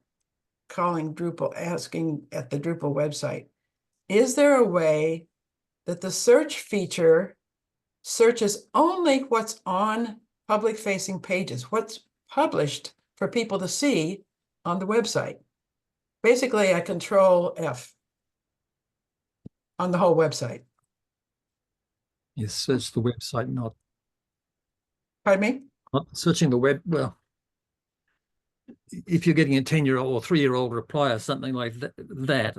calling Drupal, asking at the Drupal website, is there a way that the search feature searches only what's on public facing pages, what's published for people to see on the website? Basically a control F on the whole website. You search the website, Pardon me? not searching the web. Well, if you're getting a 10-year-old or 3-year-old reply or something like that,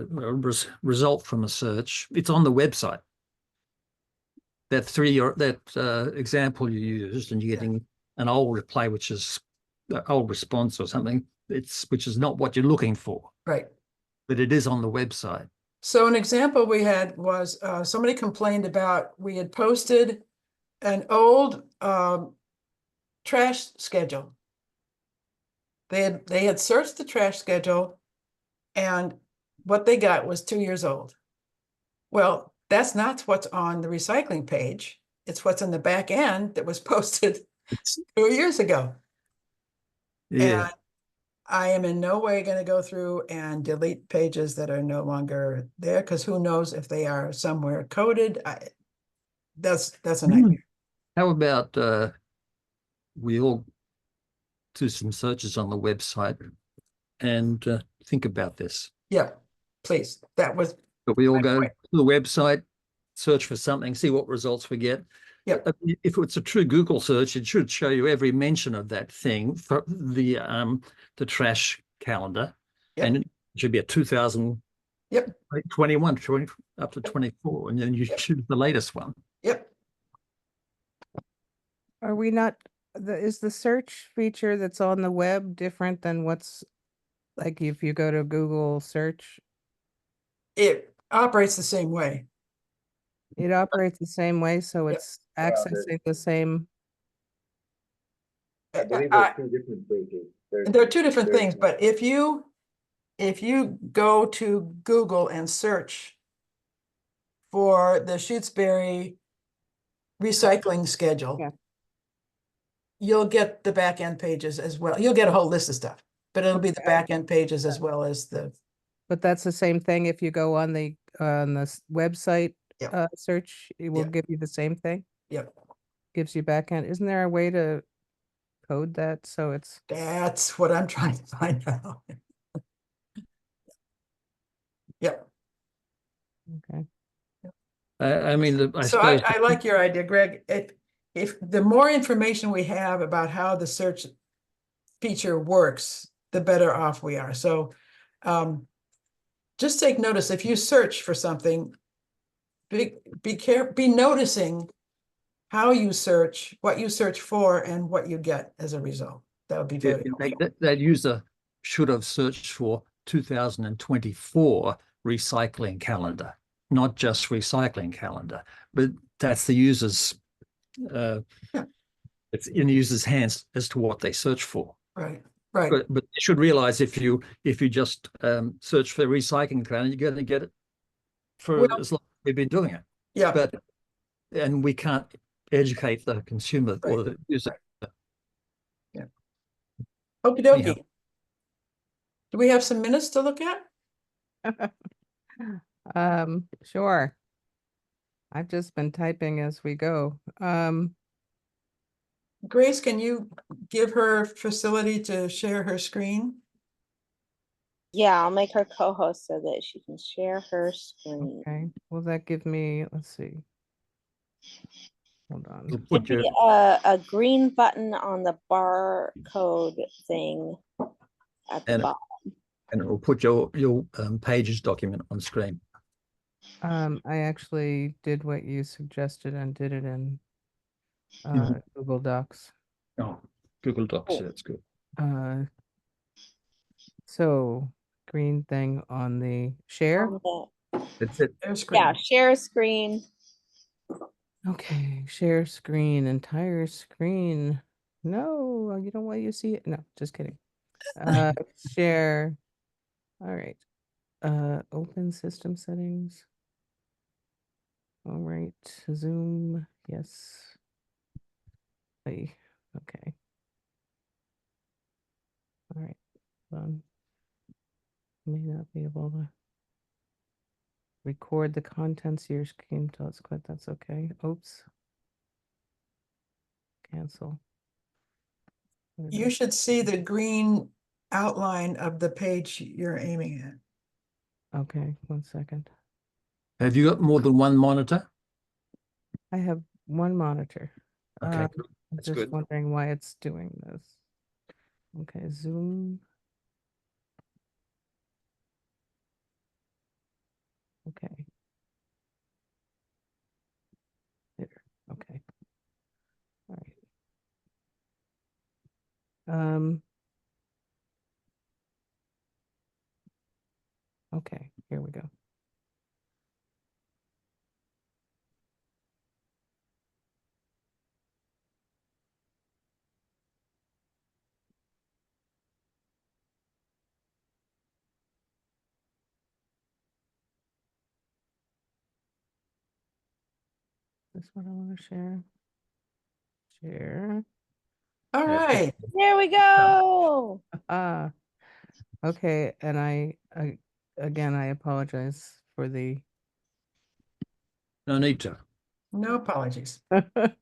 result from a search, it's on the website. That example you used, and you're getting an old reply, which is an old response or something, which is not what you're looking for. Right. But it is on the website. So an example we had was somebody complained about, we had posted an old trash schedule. They had searched the trash schedule, and what they got was 2 years old. Well, that's not what's on the recycling page. It's what's in the back end that was posted 2 years ago. Yeah. And I am in no way going to go through and delete pages that are no longer there, because who knows if they are somewhere coded. That's a nightmare. How about we all do some searches on the website and think about this? Yeah, please. That was But we all my go point. to the website, search for something, see what results we get. Yep. If it's a true Google search, it should show you every mention of that thing for the trash calendar. Yep. And it should be a 2021, Yep. 20 up to 24, and then you Yep. choose the latest one. Yep. Are we not, is the search feature that's on the web different than what's, like if you go to Google search? It operates the same way. It operates the same way, so Yep. it's accessing the same. I believe I- there's 2 different pages. There are two different there's- things, but if you go to Google and search for the Shutesbury recycling schedule, Yeah. you'll get the back end pages as well. You'll get a whole list of stuff, but it'll be the Okay. back end pages as well as the, But that's the same thing if you go on the website Yep. search, it will Yep. give you the same thing, yep, gives you backend. Isn't there a way to code that so it's, that's what I'm trying to find out. Yep. okay? I mean, I So suppose I like your idea, Greg. If the more information we have about how the search feature works, the better off we are. So just take notice, if you search for something, be noticing how you search, what you search for, and what you get as a result. That would be very helpful. that user should have searched for 2024 recycling calendar, not just recycling calendar, but that's the user's it's in the user's hands as to what they search for. Right, right. But you should realize if you just search for recycling calendar, you're going to get it for Well, as long as we've been doing it. Yeah, And we can't educate the consumer or Right. the user. okie Anyhow. dokie. Do we have some minutes to look at? Sure. I've just been typing as we go. Grace, can you give her facility to share her screen? Yeah, I'll make her co-host so that she can share her screen. Okay, will that give me, let's see. Hold on. You'll Should put your be a green button on the barcode thing at the And- bottom. and it will put your pages document on screen. I actually did what you suggested and did it in Mhm. Google Docs. Oh, Google Docs, Cool. that's good. So green thing on the share. On the- That's it. Their screen. Yeah, share screen. Okay, share screen, entire screen. No, you don't want you see it. No, just kidding. Share. All right. Open system settings. All right. Zoom. Yes. Okay. All right. May not be able to record the contents of your screen until it's quit. That's okay. Oops. Cancel. You should see the green outline of the page you're aiming at. Okay, 1 second. Have you got more than one monitor? I have one monitor. Okay, I'm cool. That's just good. wondering why it's doing this. Okay, Zoom. Okay. There. Okay. All right. Okay, here we go. This is what I want to share. Share. All Yeah. right. There we go. Ah, okay. And again, I apologize for the. No need to. No apologies. I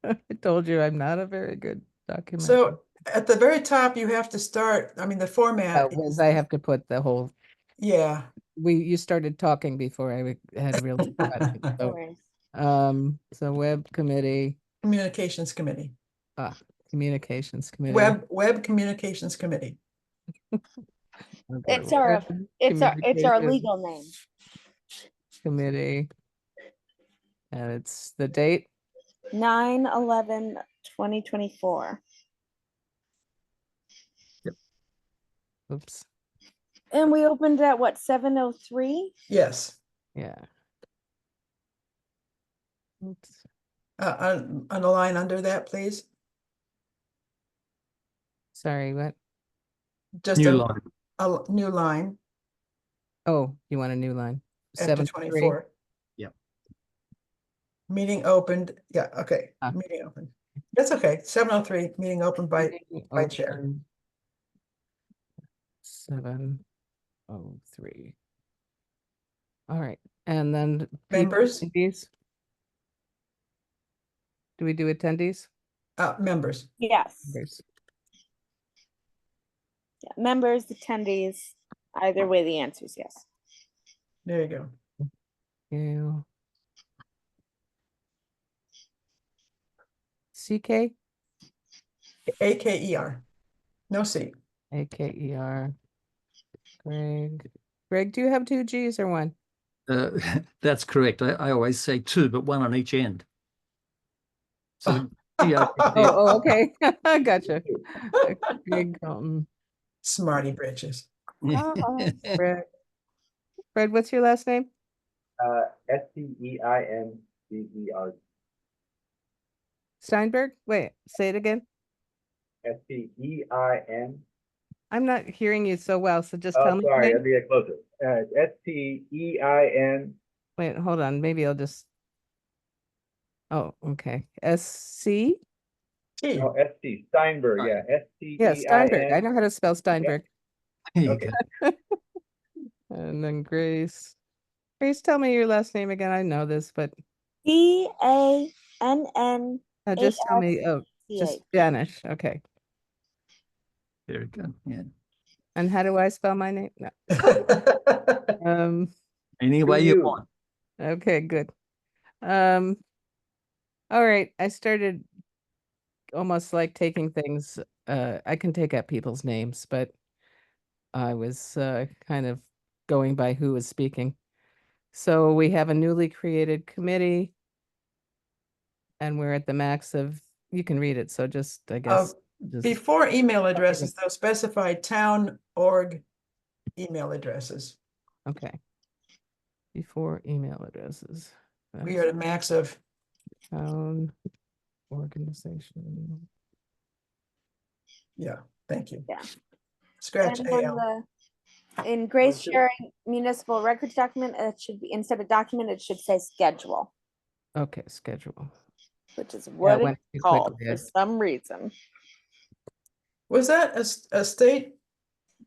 told you I'm not a very good document. So at the very top, you have to start, I mean, the format is, I have to put the whole. yeah. You started talking before I had real questions. No So, worries. so web committee, Communications Committee. communications committee. Web Communications Committee. Okay, It's our web it's our communications legal name. committee. And it's the date. 9/11/2024. Oops. And we opened at what, 7:03? Yes. Yeah. Oops. On the line under that, please. Sorry, what? Just New a, line. a new line Oh, you want a new line? after 7-3. 24. Yep. Meeting opened. Yeah, okay. Ah. Meeting open. That's okay. 7:03, meeting opened by Meeting chair. open 7:03. All right, and then Members? attendees? Do we do attendees? Members. Yes. Members. Yeah. Members, attendees, either way, the answer is yes. There you go. Yeah. CK? AKER. No C. AKER. Greg, do you have 2 G's or 1? That's correct. I always say 2, but 1 on each end. So Oh, okay. I gotcha. Greg, Smarty britches. Fred, what's your last name? STEINBER. Steinberg? Wait, say it again. STEIN. I'm not hearing you so well, so just tell Oh, me. sorry, your let name. me get closer. STEIN. Wait, hold on. Maybe I'll just. Oh, okay. SC? T. No, ST Steinberg. Yeah, Yeah, Steinberg. I STEIN. know how to spell Steinberg. There you Okay. go. And then Grace. Grace, tell me your last name again. I know this, but BANN. just tell me. Oh, just Janish. Okay. Very good. Yeah. And how do I spell my name? No. Any way you want. Okay, good. All right. I started almost like taking things. I can take out people's names, but I was kind of going by who was speaking. So we have a newly created committee, and we're at the max of. You can read it. So just I guess. Before email addresses, they'll specify town org email addresses. Okay. Before email addresses. We are at a max of Town organization. Yeah, thank you. Yeah. Scratch And then AL. in Grace What's it? sharing municipal records document, it should be, instead of document, it should say schedule, Okay, schedule. which is Yeah, what it went it's too called quickly. for some reason. Was that a state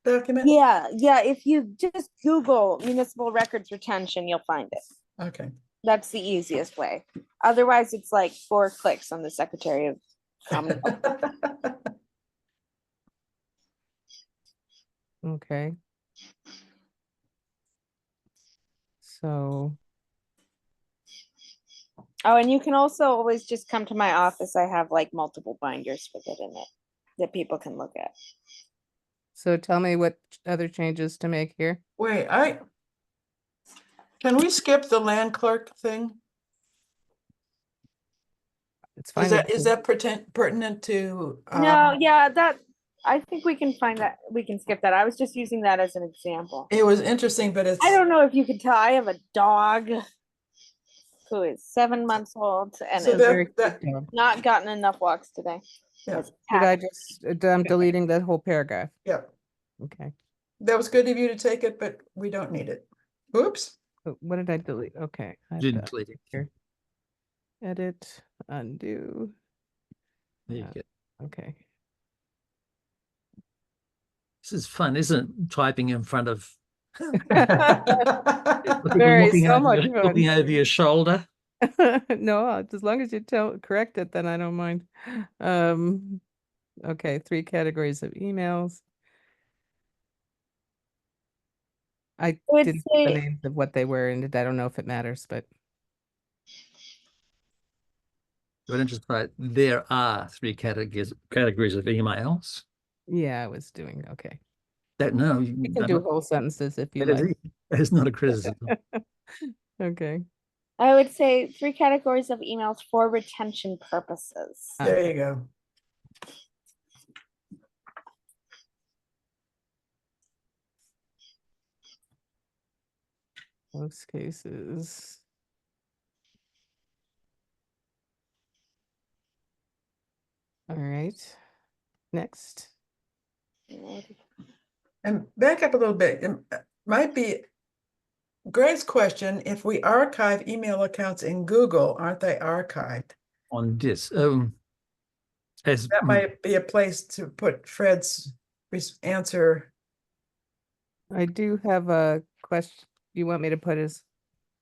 document? Yeah, yeah, if you just Google municipal records retention, you'll find it. Okay. That's the easiest way. Otherwise, it's like 4 clicks on the Secretary of Okay. So, Oh, and you can also always just come to my office. I have like multiple binders with it in it that people can look at. so tell me what other changes to make here. Wait, can we skip the land clerk thing? It's fine. Is that pertinent to? No, yeah, that, I think we can find that, we can skip that. I was just using that as an example. It was interesting, but it's. I don't know if you could tell, I have a dog who is 7 months old and So has Very that, cute dog. not gotten enough walks today. yeah, It's Should I packed. just, I'm deleting that whole paragraph. yeah, Okay. that was good of you to take it, but we don't need it. Oops. So what did I delete? Okay. I have Didn't that delete it. here. Edit, undo. There you Yeah. go. Okay. This is fun, isn't it? Typing in front of Very, so much fun. looking over your shoulder. No, as long as you correct it, then I don't mind. Okay, 3 categories of emails. I would didn't put the say- names of what they were, and I don't know if it matters, but But just like there are 3 categories of emails. yeah, I was doing okay. That no, You can do whole sentences if you that like. is not a criticism. Okay. I would say 3 categories of emails for retention purposes. There you go. Most cases. All right. Next. And back up a little bit, it might be Greg's question, if we archive email accounts in Google, aren't they archived? On this, as That might be a place to put Fred's answer. I do have a question. You want me to put his?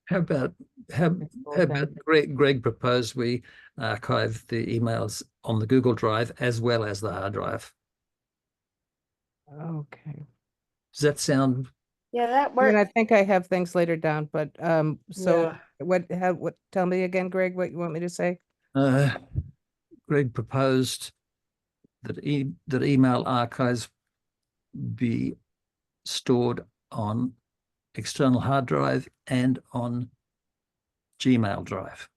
how about how about Greg proposed we archive the emails on the Google Drive as well as the hard drive. Okay. Does that sound? Yeah, that I mean, I works. think I have things later down, but so Yeah. what tell me again, Greg, what you want me to say? Greg proposed that that email archives be stored on external hard drive and on Gmail drive.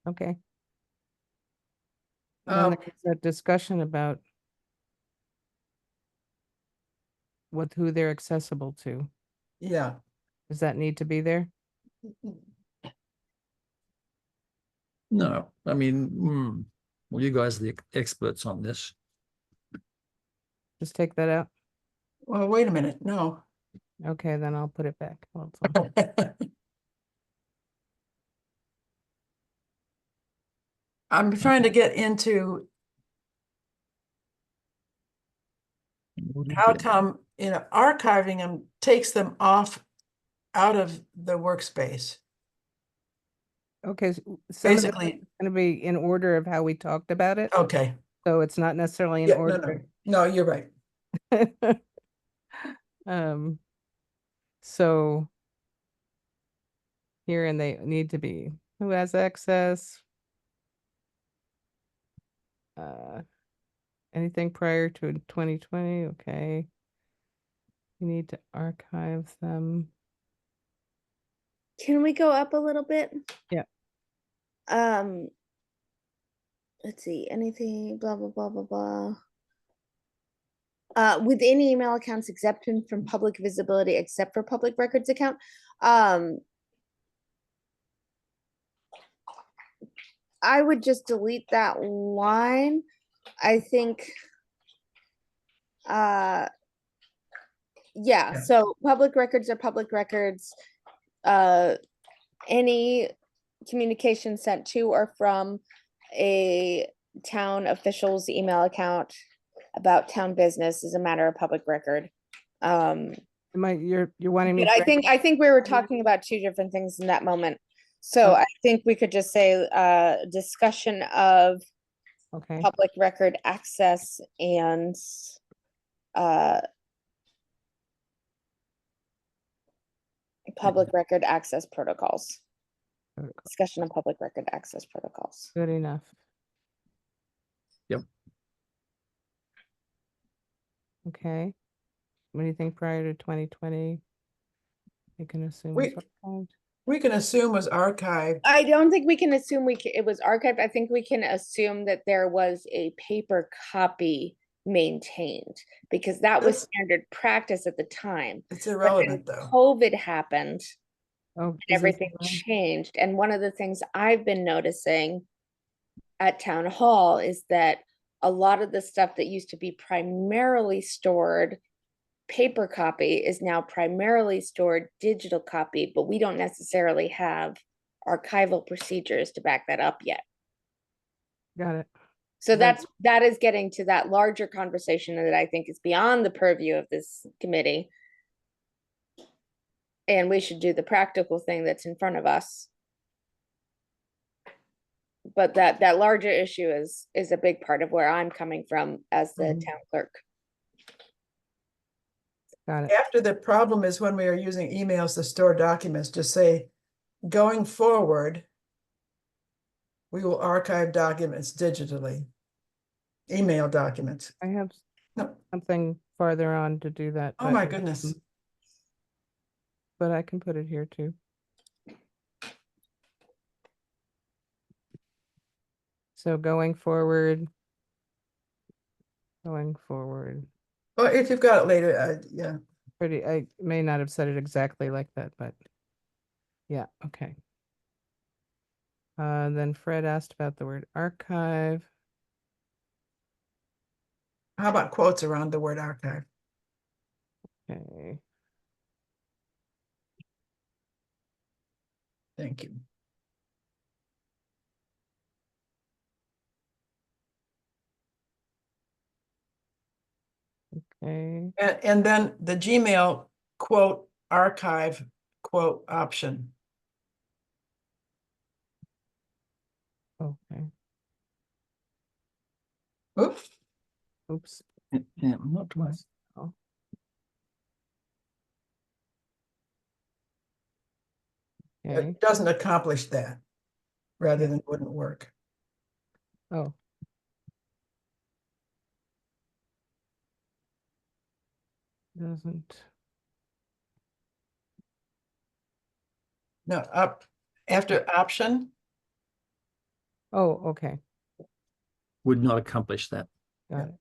Okay. Then there's a discussion about who they're accessible to. Yeah. Does that need to be there? No, I mean, well, you guys are the experts on this. Just take that out. Well, wait a minute, no. Okay, then I'll put it back. Hold on. I'm trying to get into how come, archiving them takes them out of the workspace. Okay, some of Basically, it's going to be in order of how we talked about it. okay. So it's not necessarily in Yeah, no, order. no, you're right. So here, and they need to be who has access. Anything prior to 2020, okay. You need to archive them. Can we go up a little bit? Yeah. Let's see, anything, blah, blah, blah, blah, blah. Within email accounts exempted from public visibility except for public records account. I would just delete that line. I think, yeah, Yeah. so public records are public records. Any communication sent to or from a town official's email account about town business is a matter of public record. You're wanting me But to? I think we were talking about two different things in that moment. So Okay. I think we could just say, discussion of Okay, public record access and, public record access protocols. Protocol. Discussion of public record access protocols. Good enough. Yep. Okay. What do you think prior to 2020? You can assume We- it's archived? We can assume was archived. I don't think we can assume it was archived. I think we can assume that there was a paper copy maintained, because that was That's- standard practice at the time. It's But then irrelevant, though. COVID happened Oh, and is this everything mine? changed. And one of the things I've been noticing at town hall is that a lot of the stuff that used to be primarily stored paper copy is now primarily stored digital copy, but we don't necessarily have archival procedures to back that up yet. Got it. So Right. that is getting to that larger conversation that I think is beyond the purview of this committee. And we should do the practical thing that's in front of us. But that larger issue is a big part of where I'm coming from as the Mhm. town clerk. Got it. After the problem is when we are using emails to store documents, just say, going forward, we will archive documents digitally. Email documents. I have No, something farther on to do that. oh my goodness. But I can put it here too. So going forward. Well, if you've got it later, yeah. I may not have said it exactly like that, but yeah, okay. Then Fred asked about the word archive. How about quotes around the word archive? Okay, Thank you. okay, And then the Gmail quote archive quote option. okay. Oops. Oops. Yeah, not twice. Okay. It doesn't accomplish that. Rather Yeah. than wouldn't work. Oh. Doesn't. No, up after option. Oh, okay. Would not accomplish that. Got it.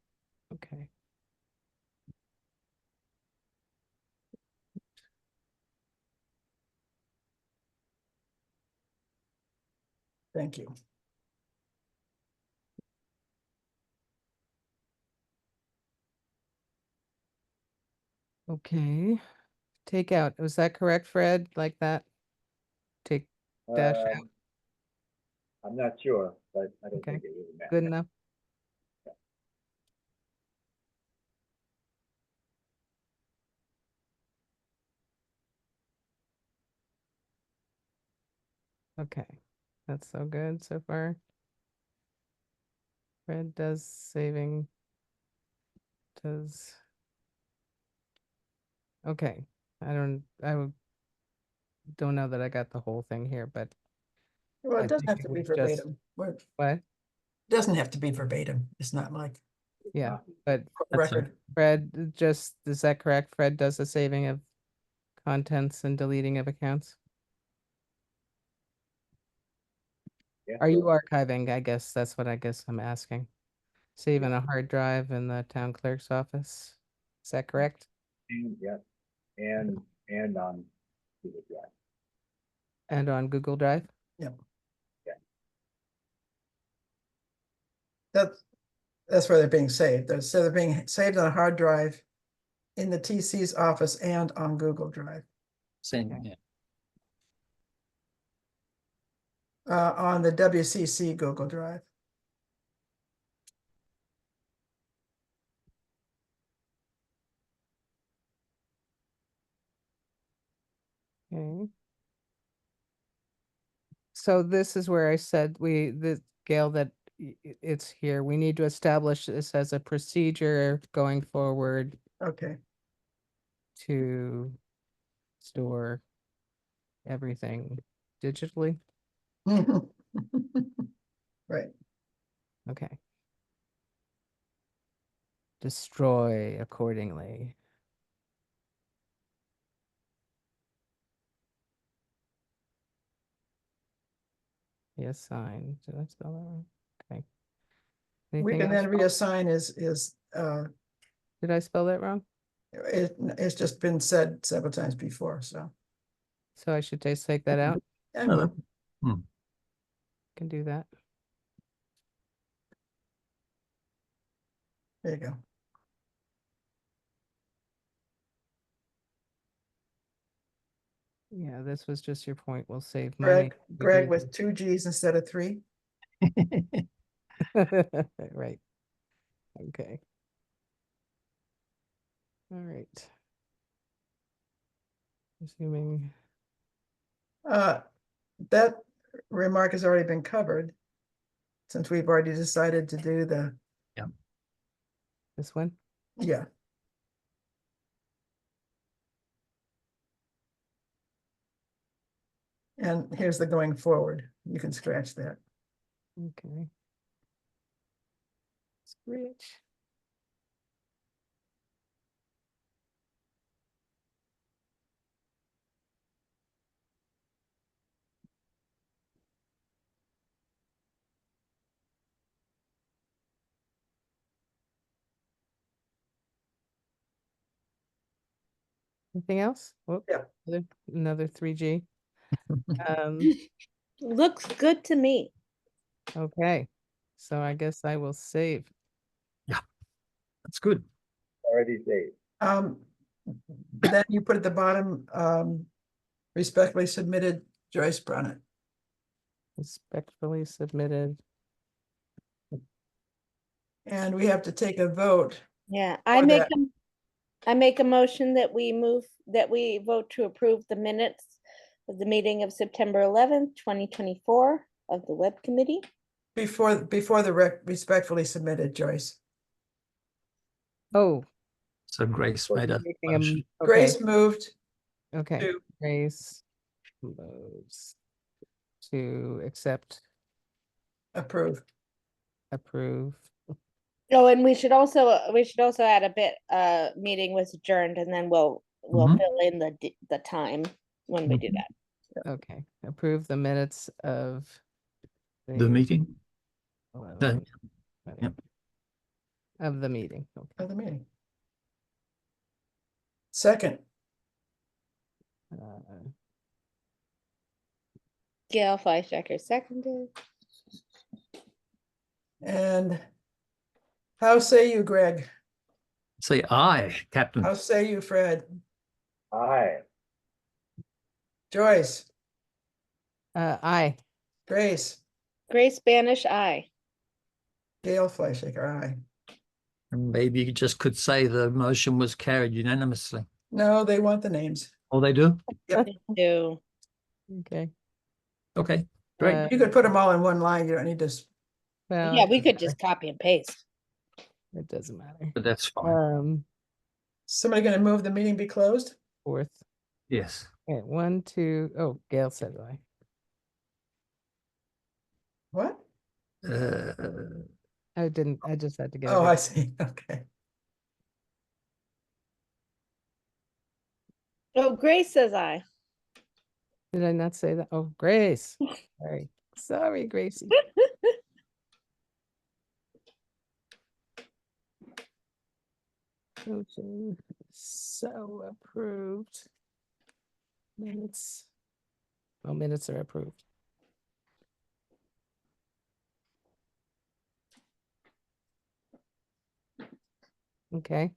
Okay. Thank you. Okay. Take out. Was that correct, Fred? Like that? Take dash out. I'm not sure, but I don't Okay. think it really matters. Good enough. Okay, that's so good so far. Fred does saving. Does. Okay, I don't know that I got the whole thing here, but Well, I it doesn't think have to it be was just- verbatim. It what? doesn't have to be verbatim. It's not like Yeah, but That's a- record. Fred just, is that correct? Fred does the saving of contents and deleting of accounts? Yeah, Are you so- archiving? I guess that's what I'm asking. Saving a hard drive in the town clerk's office? Is that correct? Yeah, and on Google Drive. And on Google Drive? That's where they're being saved. So they're being saved on a hard drive in the TC's office and on Google Drive. Same, yeah. On the WCC Google Drive. Okay. So this is where I said Gail, that it's here. We need to establish this as a procedure going forward Okay. to store everything digitally. Right. Okay. Destroy accordingly. Yes, sign. Did I spell that wrong? Okay. We Anything can else? then reassign Did I spell that wrong? it's just been said several times before, so. So I should take that out? Yeah, No, well, Can do that. there you go. Yeah, this was just your point. We'll save money. Greg with 2 G's instead of 3. Right. Okay. All right. Assuming, That remark has already been covered. Since we've already decided to do the, this one? yeah. And here's the going forward. You can scratch that. Okay. Scratch. Anything else? Whoop, Yeah. Another 3G. Um, Looks good to me. okay. So I guess I will save. That's good. Already saved. Then you put at the bottom, respectfully submitted, Joyce Brunnett. Respectfully submitted. And we have to take a vote. Yeah, For that. I make a motion that we vote to approve the minutes of the meeting of September 11th, 2024 of the web committee. Before the respectfully submitted, Joyce. Oh, So Grace made a making a motion. okay. Grace moved Okay. to, Grace moves to accept, approve. approve. Oh, and we should also add a bit, meeting was adjourned, and then we'll Mhm. fill in the time when we do Mhm. that. Okay, approve the minutes of The meeting. 11th, Yep. of the meeting. Okay. Of the meeting. Second, Uh, Gail Fleischdecker seconded. and how say you, Greg? Say aye, Captain. How say you, Fred? Aye. Joyce, aye. Grace, Grace Banish, aye. Gail Fleischhaker, aye. And maybe you just could say the motion was carried unanimously. No, they want the names. Oh, they do? Yep. Two. Okay. Okay, great. You could put them all in one line. You don't need to. Well, Yeah, we could just copy and paste. it doesn't matter. But that's fine. Somebody gonna move the meeting be closed? Fourth. Yes. Okay, 1, 2. Oh, Gail said aye. What? I didn't. I just had to get. Oh, I everything. see. Okay. Oh, Grace says aye. Did I not say that? Oh, Grace. Sorry, Gracie. Motion so approved. Minutes. Well, minutes are approved. Okay,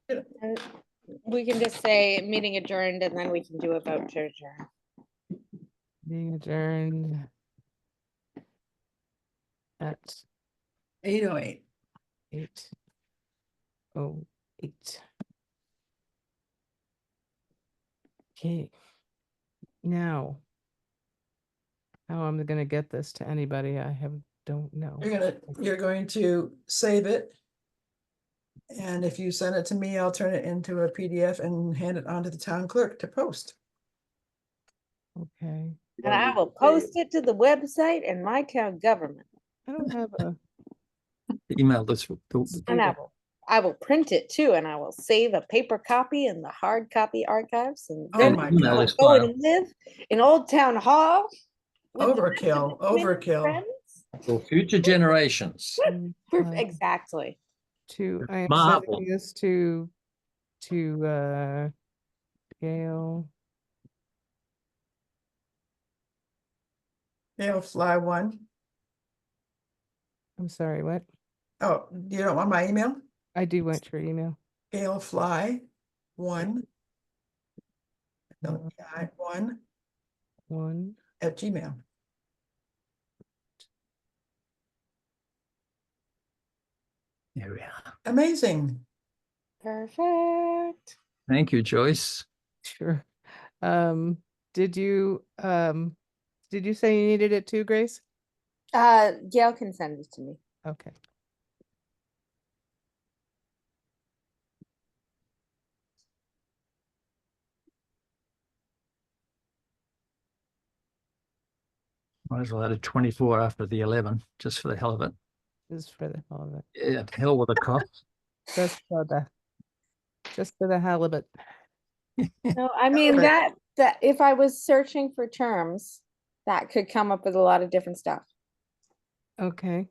We can just say meeting adjourned and then we can do a vote to adjourn. being adjourned at 8:08. 8:08. Okay. Now, how I'm gonna get this to anybody, don't know. You're going to save it. And if you send it to me, I'll turn it into a PDF and hand it on to the town clerk to post. Okay, And I will post it to the website and my town government. I don't have a, Email this. And I will print it too, and I will save a paper copy in the hard copy archives, and Oh then my email God. this go file. and live in Old Town Hall. with the rest of Overkill, the committee overkill. friends. For future generations. Exactly. I am Marvel. sending this to Gail. Gail Fly 1. I'm sorry, what? Oh, you don't want my email? I do want your email. Gail Fly 1. No, I 1 One. at Gmail. There we are. Amazing. Perfect. Thank you, Joyce. Sure. Did you say you needed it too, Grace? Gail can send it to me. Okay. Might as well add a 24 after the 11, just for the hell of it. This is for the hell of it. Yeah, hell with a cost. Just for the halibut. No, I mean, Right. that if I was searching for terms, that could come up with a lot of different stuff. Okay.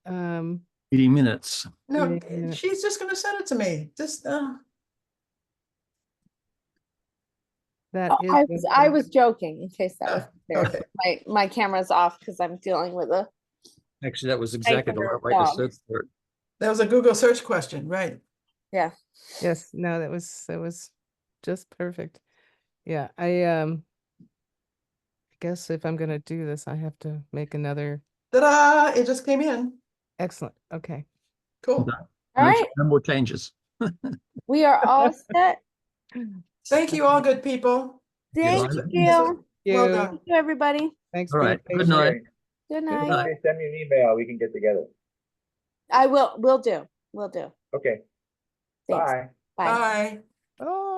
80 minutes. No, Yeah. she's just gonna send it to me. Just That Oh, is. I was joking in case that was okay. my camera's off because I'm dealing with a Actually, that was exactly the for right way to dogs. search for it. That was a Google search question, right? yeah. Yes, no, that was just perfect. Yeah, I guess if I'm gonna do this, I have to make another Ta-da! It just came in. excellent. Okay. Cool. All right, No more changes. we are all set. Thank you all, good people. Thank Yes. you, This Gail. is- Well done. Thank you, everybody. Thanks All for your right. Good patience. night. Good If night. they send me an email, we can get together. Will do. Okay, Thanks. bye. Bye. Bye. Oh.